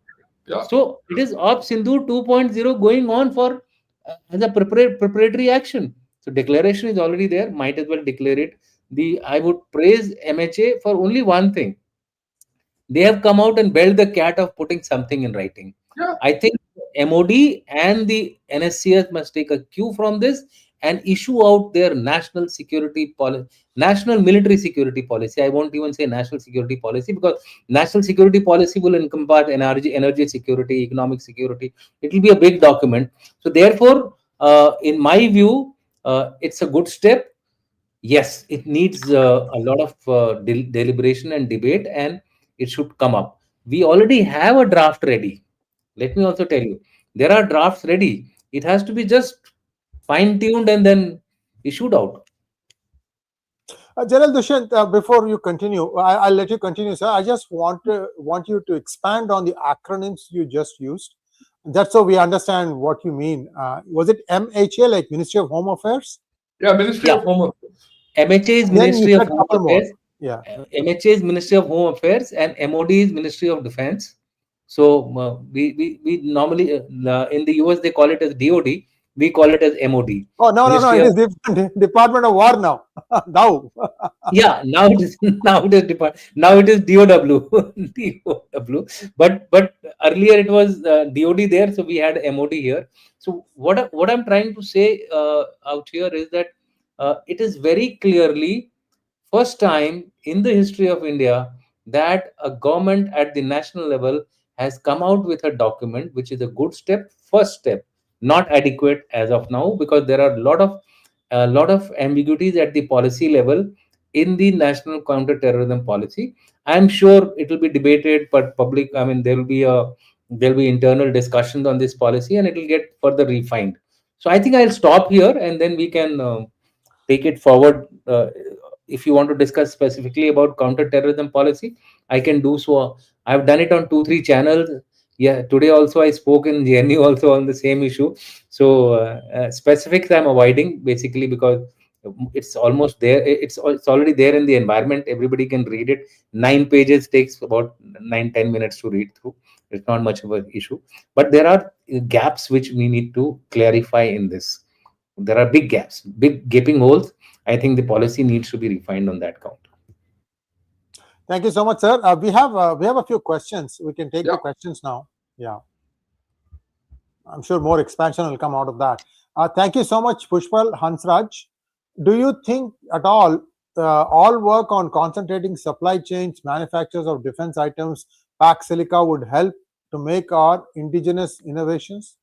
yeah, So it is Op Sindoor 2.0 going on for as a preparatory action. So declaration is already there. Might as well declare it. I would praise MHA for only one thing. They have come out and bailed the cat of putting something in writing. yeah, I think MOD and the NSCS must take a cue from this and issue out their national security policy, national military security policy. I won't even say national security policy, because national security policy will encompass energy security, economic security. It will be a big document. So therefore, in my view, it's a good step. Yes, it needs a lot of deliberation and debate, and it should come up. We already have a draft ready. Let me also tell you, there are drafts ready. It has to be just fine tuned and then issued out. General Dushyant, before you continue, I'll let you continue, sir. I just want you to expand on the acronyms you just used. That's so we understand what you mean. Was it MHA, like Ministry of Home Affairs? yeah. Ministry Yeah, of Home Affairs. MHA is Then you Ministry of said Home couple more. Affairs. Yeah. MHA is Ministry of Home Affairs, and MOD is Ministry of Defense. So we normally in the US they call it as DOD. We call it as MOD, Oh, no, no, no. Ministry It of. is Department of War now. Now. Yeah, now it is now it is DOW. DOW. But earlier it was DOD there, so we had MOD here. So what I'm trying to say out here is that it is very clearly first time in the history of India that a government at the national level has come out with a document, which is a good step, first step, not adequate as of now, because there are a lot of ambiguities at the policy level in the national counter-terrorism policy. I'm sure it will be debated, but public, I mean, there will be internal discussions on this policy, and it will get further refined. So I think I'll stop here, and then we can take it forward. If you want to discuss specifically about counter-terrorism policy, I can do so. I've done it on 2-3 channels. Yeah, today also I spoke in JNU also on the same issue. So specifics I'm avoiding basically because it's almost there. It's already there in the environment. Everybody can read it. 9 pages takes about 9-10 minutes to read through. It's not much of an issue, but there are gaps which we need to clarify in this. There are big gaps, big gaping holes. I think the policy needs to be refined on that count. Thank you so much, sir. We have a few questions. We can take the questions now. Yeah, I'm sure more expansion will come out of that. Thank you so much, Pushpal Hansraj. Do you think at all work on concentrating supply chains, manufacturers of defense items, pack silica would help to make our indigenous innovations?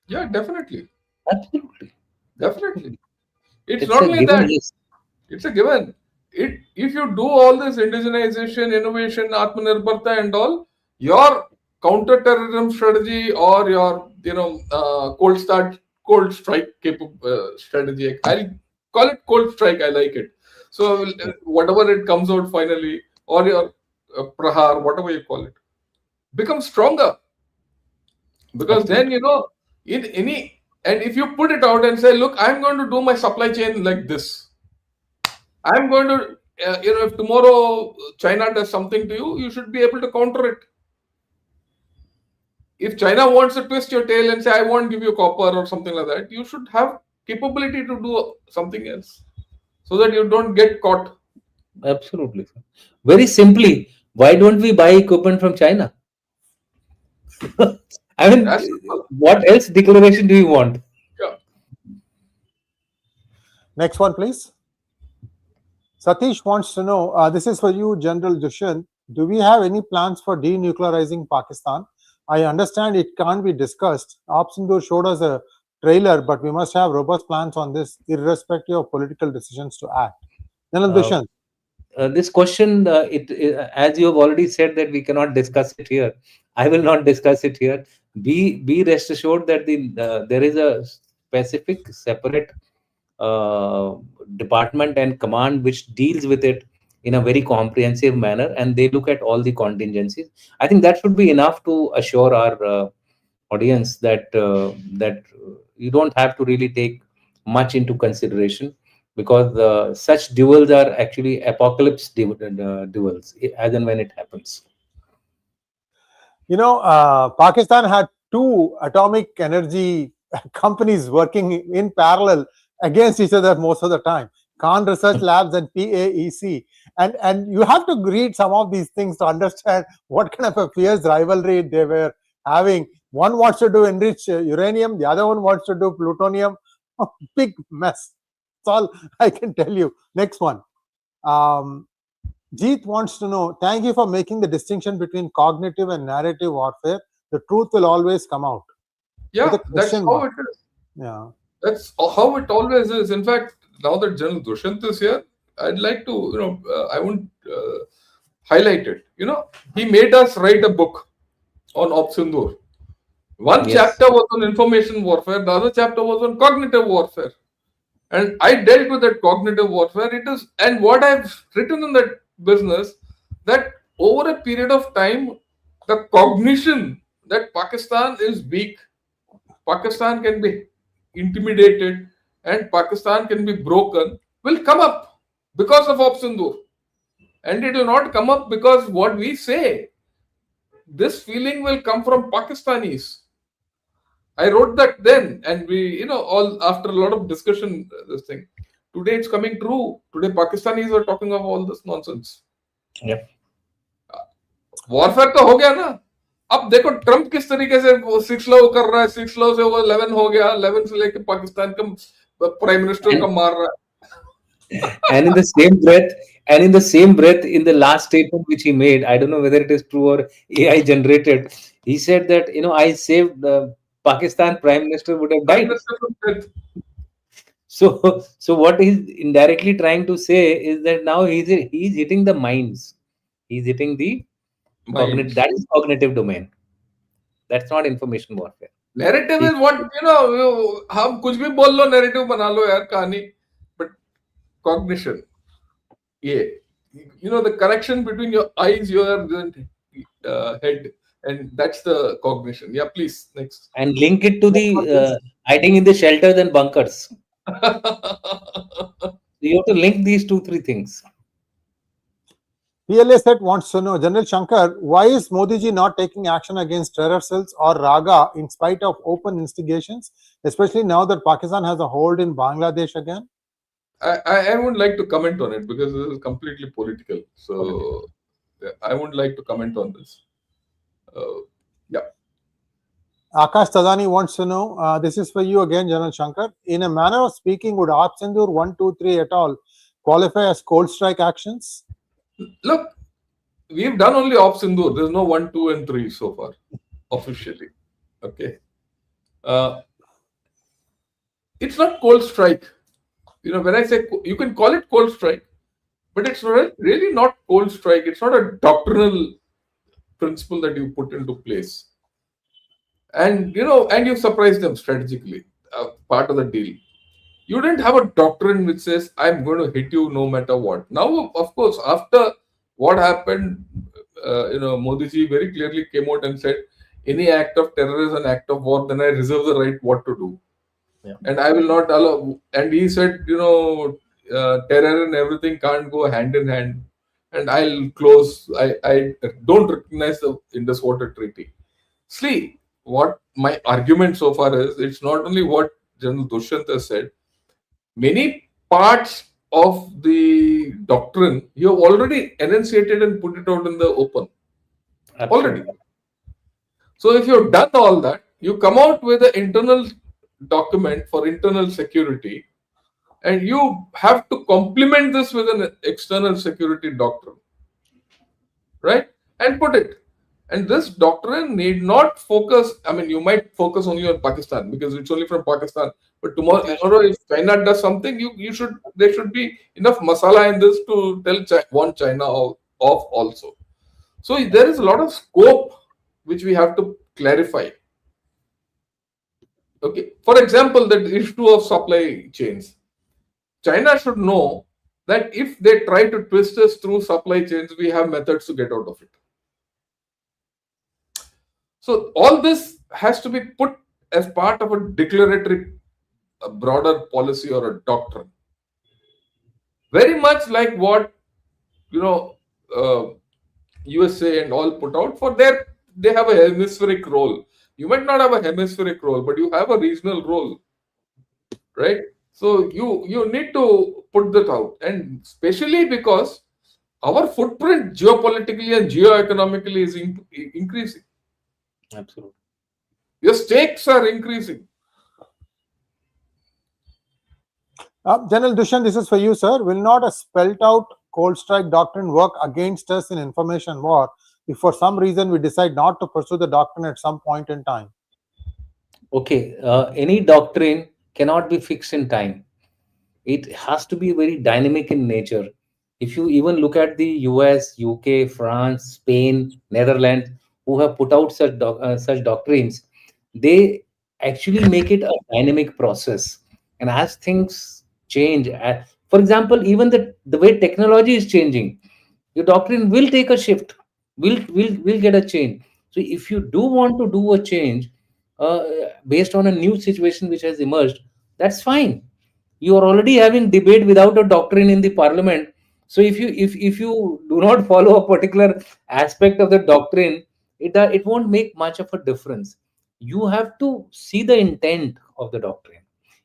Yeah, definitely. Absolutely. Definitely. It's It's not a only given, that. yes. It's a given. If you do all this indigenization, innovation, Atmanirbharta and all, your counter-terrorism strategy or your cold strike strategy. I'll call it cold strike. I like it. So whatever it comes out finally, or your prahar, whatever you call it, becomes stronger because then in any and if you put it out and say, look, I'm going to do my supply chain like this. I'm going to, if tomorrow China does something to you, you should be able to counter it. If China wants to twist your tail and say, I won't give you copper or something like that, you should have capability to do something else so that you don't get caught. Absolutely. Very simply, why don't we buy equipment from China? I mean, what else declaration do you want? Yeah. Next one, please. Satish wants to know, this is for you, General Dushyant. Do we have any plans for denuclearizing Pakistan? I understand it can't be discussed. Sindur showed us a trailer, but we must have robust plans on this, irrespective of political decisions to act. General Dushyant. This question, as you have already said that we cannot discuss it here, I will not discuss it here. Be rest assured that there is a specific separate department and command which deals with it in a very comprehensive manner, and they look at all the contingencies. I think that should be enough to assure our audience that you don't have to really take much into consideration, because such duels are actually apocalypse duels as and when it happens. Pakistan had 2 atomic energy companies working in parallel against each other most of the time. Khan Research Labs and PAEC. And you have to read some of these things to understand what kind of a fierce rivalry they were having. One wants to do enrich uranium, the other one wants to do plutonium. Big mess. That's all I can tell you. Next one. Jeet wants to know, thank you for making the distinction between cognitive and narrative warfare. The truth will always come out. Yeah, that's how it is. Yeah. That's how it always is. In fact, now that General Dushyant is here, I'd like to, I won't highlight it. He made us write a book on Sindur. One chapter was on information warfare, the other chapter was on cognitive warfare. And I dealt with that cognitive warfare. It is, and what I've written in that business, that over a period of time, the cognition that Pakistan is weak, Pakistan can be intimidated, and Pakistan can be broken, will come up because of Sindur. And it will not come up because what we say. This feeling will come from Pakistanis. I wrote that then, and we, all after a lot of discussion, this thing. Today it's coming true. Today Pakistanis are talking of all this nonsense. Yeah. Warfare तो हो गया ना. अब देखो Trump किस तरीके से 6 law कर रहा है, 6 लॉ से वो 11 हो गया, 11 से लेके पाकिस्तान का प्राइम मिनिस्टर का मार रहा है. And in the same breath, in the last statement which he made, I don't know whether it is true or AI generated, he said that I saved the Pakistan Prime Minister would have died. So what he's indirectly trying to say is that now he's hitting the minds. He's hitting the cognitive. That is cognitive domain. That's not information warfare. Narrative is what हम कुछ भी बोल लो, narrative बना लो यार कहानी. But cognition. Yeah. The connection between your eyes, your head, and that's the cognition. Yeah, please, next. And link it to But the for this, hiding in the shelters and bunkers. You have to link these two, three things. PLA set wants to know, General Shankar, why is Modi ji not taking action against terror cells or Raga in spite of open instigations, especially now that Pakistan has a hold in Bangladesh again? I would like to comment on it because this is completely political. Okay. So I would like to comment on this. Yeah. Akash Tadani wants to know, this is for you again, General Shankar. In a manner of speaking, would Aap Sindoor 1, 2, 3 et al. Qualify as cold strike actions? Look, we've done only Op Sindoor. There's no 1, 2, and 3 so far, officially. Okay. It's not cold strike. When I say you can call it cold strike, but it's really not cold strike. It's not a doctrinal principle that you put into place. And you surprise them strategically. Part of the deal. You didn't have a doctrine which says I'm going to hit you no matter what. Now, of course, after what happened, Modi ji very clearly came out and said any act of terror is an act of war. Then I reserve the right what to do. Yeah. And I will not allow. And he said, terror and everything can't go hand in hand. And I'll close. I don't recognize the Indus Water Treaty. See, what my argument so far is, it's not only what General Dushyant has said. Many parts of the doctrine you have already enunciated and put it out in the open. Absolutely. Already. So if you've done all that, you come out with an internal document for internal security, and you have to complement this with an external security doctrine, right? And put it. And this doctrine need not focus. I mean, you might focus only on Pakistan because it's only from Pakistan. But tomorrow, if China does something, there should be enough masala in this to tell China off also. So there is a lot of scope which we have to clarify. Okay. For example, the issue of supply chains. China should know that if they try to twist us through supply chains, we have methods to get out of it. So all this has to be put as part of a declaratory, a broader policy or a doctrine. Very much like what USA and all put out for they have a hemispheric role. You might not have a hemispheric role, but you have a regional role, right? So you need to put that out, and especially because our footprint geopolitically and geoeconomically is increasing. Absolutely. Your stakes are increasing. General Dushyant, this is for you, sir. Will not a spelt out cold strike doctrine work against us in information war if for some reason we decide not to pursue the doctrine at some point in time? Okay, any doctrine cannot be fixed in time. It has to be very dynamic in nature. If you even look at the US, UK, France, Spain, Netherlands, who have put out such doctrines, they actually make it a dynamic process. And as things change, for example, even the way technology is changing, your doctrine will take a shift, will get a change. So if you do want to do a change uh, based on a new situation which has emerged, that's fine. You are already having debate without a doctrine in the parliament. So if you do not follow a particular aspect of the doctrine, it won't make much of a difference. You have to see the intent of the doctrine.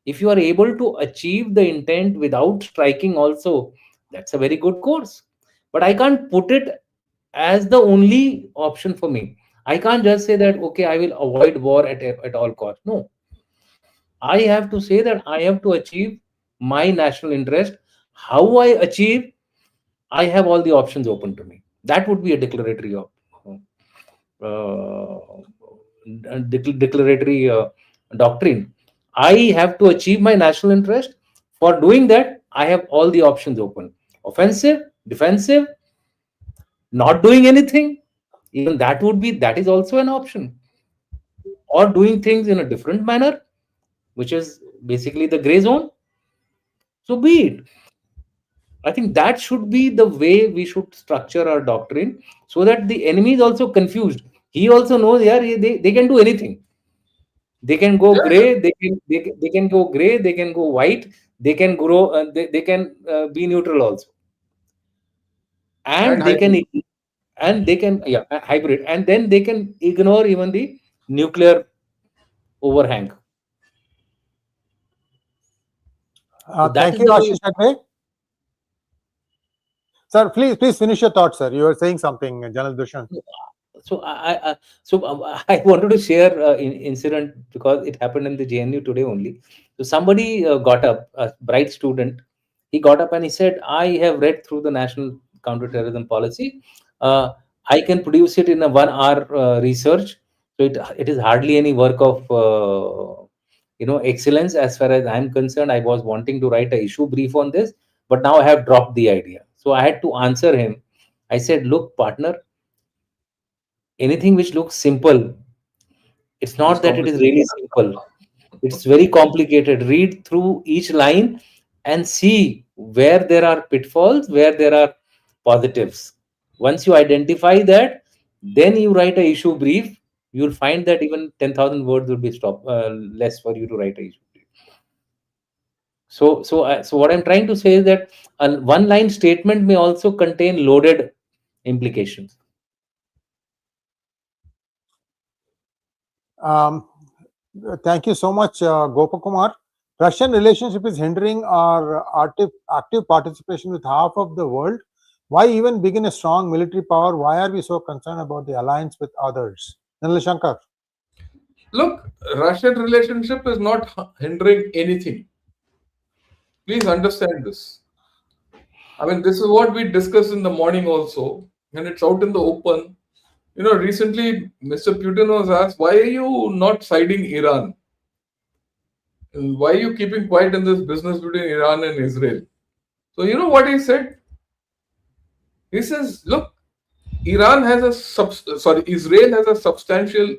If you are able to achieve the intent without striking also, that's a very good course. But I can't put it as the only option for me. I can't just say that okay, I will avoid war at all costs. No, I have to say that I have to achieve my national interest. How I achieve, I have all the options open to me. That would be a declaratory declaratory doctrine. I have to achieve my national interest. For doing that, I have all the options open: offensive, defensive, not doing anything. Even that is also an option, or doing things in a different manner, which is basically the gray zone. So be it. I think that should be the way we should structure our doctrine, so that the enemy is also confused. He also knows, yeah, they can do anything. They can go Yeah, gray, they can go gray, they can go white, they can grow, they can be neutral also, and and they can hybrid. yeah, hybrid, and then they can ignore even the nuclear overhang. So that Thank is you, the way. Ashish Agre. Sir, please finish your thoughts, sir. You were saying something, General Dushyant. So I wanted to share incident because it happened in the JNU today only. So somebody got up, a bright student. He got up and he said, "I have read through the national counterterrorism policy. Uh, I can produce it in a 1 hour research. So it is hardly any work of excellence as far as I'm concerned. I was wanting to write a issue brief on this, but now I have dropped the idea." So I had to answer him. I said, "Look, partner, anything which looks simple, it's It's not that it is complicated. really simple. It's very complicated. Read through each line and see where there are pitfalls, where there are positives. Once you identify that, then you write a issue brief. You'll find that even 10,000 words will be less for you to write a issue brief." So what I'm trying to say is that a one line statement may also contain loaded implications. Um, Thank you so much, Gopakumar. Russian relationship is hindering our active participation with half of the world. Why even begin a strong military power? Why are we so concerned about the alliance with others? General Shankar. Look, Russian relationship is not hindering anything. Please understand this. I mean, this is what we discussed in the morning also, and it's out in the open. Recently, Mr. Putin was asked, why are you not siding Iran? And why are you keeping quiet in this business between Iran and Israel? So, you know what he said? He says, look, Israel has a substantial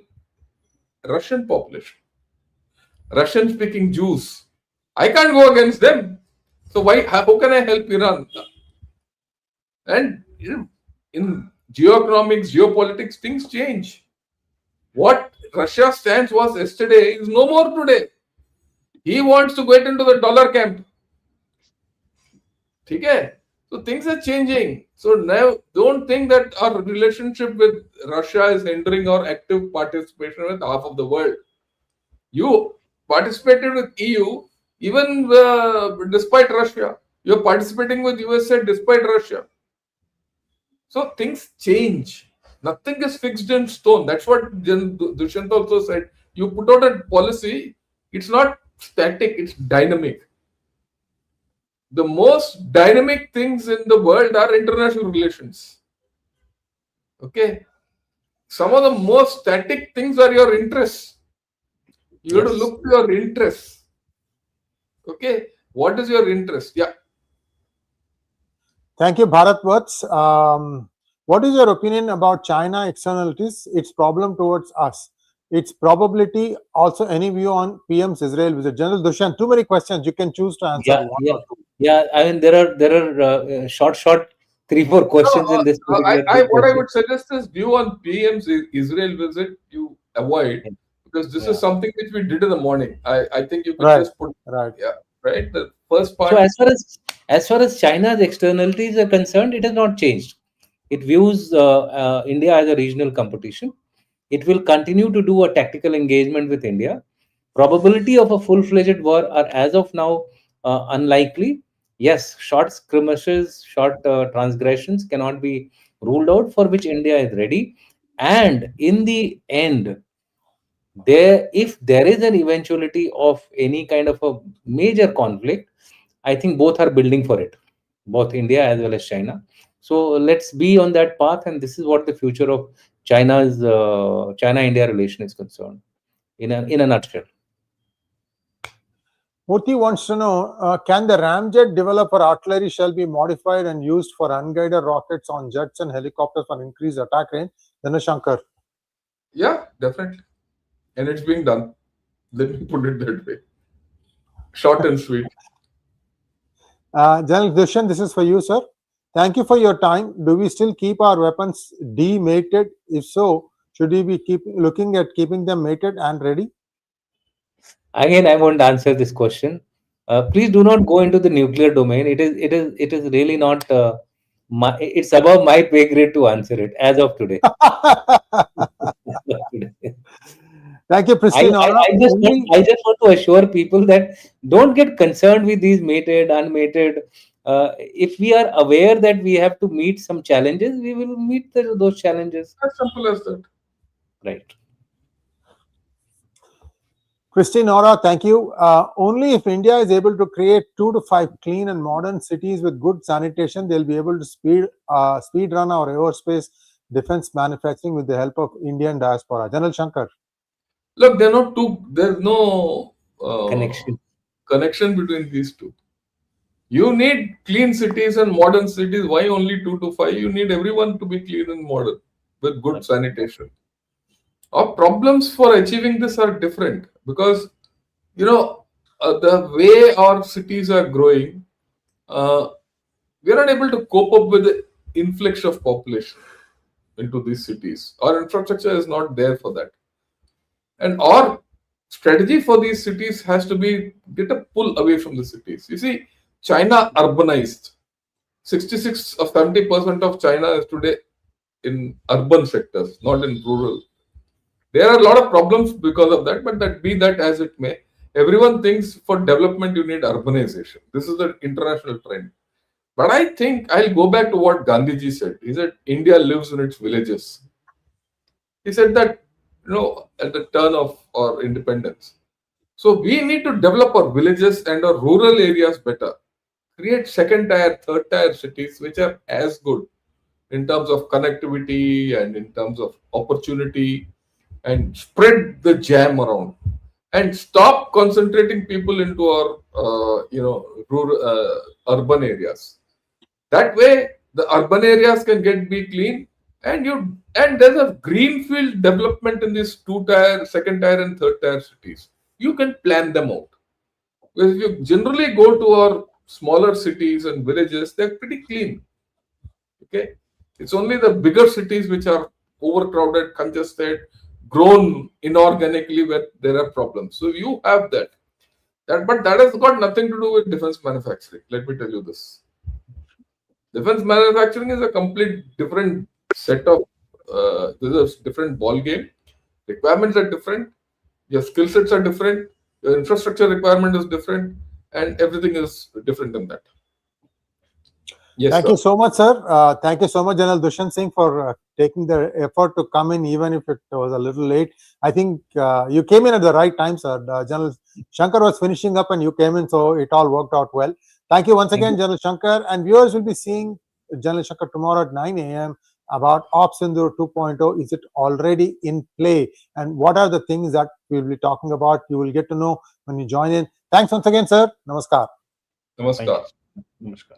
Russian population, Russian speaking Jews. I can't go against them. So, how can I help Iran? And in geoeconomics, geopolitics, things change. What Russia stands was yesterday is no more today. He wants to get into the dollar camp. Okay? So things are changing. So now don't think that our relationship with Russia is hindering our active participation with half of the world. You participated with EU even despite Russia. You're participating with USA despite Russia. So things change. Nothing is fixed in stone. That's what Dushyant also said. You put out a policy, it's not static, it's dynamic. The most dynamic things in the world are international relations. Okay. Some of the most static things are your interests. You have to Yes. look to your interests. Okay. What is your interest? Yeah. Thank you, Bharat Vats. What is your opinion about China externalities, its problem towards us, its probability, also any view on PM's Israel visit? General Dushyant, too many questions. You can choose to answer Yeah, one yeah, or two. yeah. I mean, there are short, 3, 4 No, questions in this particular what I question. would suggest is view on PM's Israel visit you avoid because this is Yeah. something which we did in the morning. I think you could Right, just put, right. yeah, right. The first So part, as far as China's externalities are concerned, it has not changed. It views India as a regional competition. It will continue to do a tactical engagement with India. Probability of a full-fledged war are as of now unlikely. Yes, short skirmishes, short transgressions cannot be ruled out, for which India is ready. And in the end, if there is an eventuality of any kind of a major conflict, I think both are building for it, both India as well as China. So let's be on that path, and this is what the future of China's China-India relation is concerned, in a nutshell. Murthy wants to know, can the ramjet developer artillery shell be modified and used for unguided rockets on jets and helicopters for increased attack range? Then Shankar. yeah, definitely, and it's being done. Let me put it that way, short and sweet. General Dushyant, this is for you, sir. Thank you for your time. Do we still keep our weapons demated? If so, should we be looking at keeping them mated and ready? Again, I won't answer this question. Please do not go into the nuclear domain. It is really not. It's above my pay grade to answer it as of today. Thank you, I, Pristine I, Aura. I just want, I just want to assure people that don't get concerned with these mated, unmated. If we are aware that we have to meet some challenges, we will meet those challenges. As simple as that. Right. Christine Nora, thank you. Only if India is able to create 2 to 5 clean and modern cities with good sanitation, they'll be able to speed run our aerospace defense manufacturing with the help of Indian diaspora. General Shankar. Look, there's no connection between these two. You need clean cities and modern cities. Why only 2 to 5? You need everyone to be clean and modern with good sanitation. Our problems for achieving this are different because, the way our cities are growing, we are not able to cope up with the influx of population into these cities. Our infrastructure is not there for that. And our strategy for these cities has to be get a pull away from the cities. You see, China urbanized. 66 or 70% of China is today in urban sectors, not in rural. There are a lot of problems because of that, but that be that as it may, everyone thinks for development you need urbanization. This is the international trend. But I think I'll go back to what Gandhiji said. He said India lives in its villages. He said that, at the turn of our independence. So we need to develop our villages and our rural areas better. Create second tier, third tier cities which are as good in terms of connectivity and in terms of opportunity, and spread the jam around and stop concentrating people into our rural, urban areas. That way the urban areas can be clean, and there's a greenfield development in these second tier and third tier cities. You can plan them out. Because if you generally go to our smaller cities and villages, they're pretty clean. Okay, it's only the bigger cities which are overcrowded, congested, grown inorganically where there are problems. So you have that. But that has got nothing to do with defense manufacturing. Let me tell you this. Defense manufacturing is a complete different set of, this is a different ball game. Requirements are different. Your skill sets are different. Your infrastructure requirement is different, and everything is different in that. Yes, Thank you so much, sir. Thank you so much, General Dushyant Singh, for taking the effort to come in, even if it was a little late. I think you came in at the right time, sir. General Shankar was finishing up and you came in, so it all worked out well. Thank you once again, General Shankar. And viewers will be seeing General Shankar tomorrow at 9 a.m. about Ops Sindur 2.0. Is it already in play? And what are the things that we'll be talking about? You will get to know when you join in. Thanks once again, sir. Namaskar. Namaskar. Namaskar.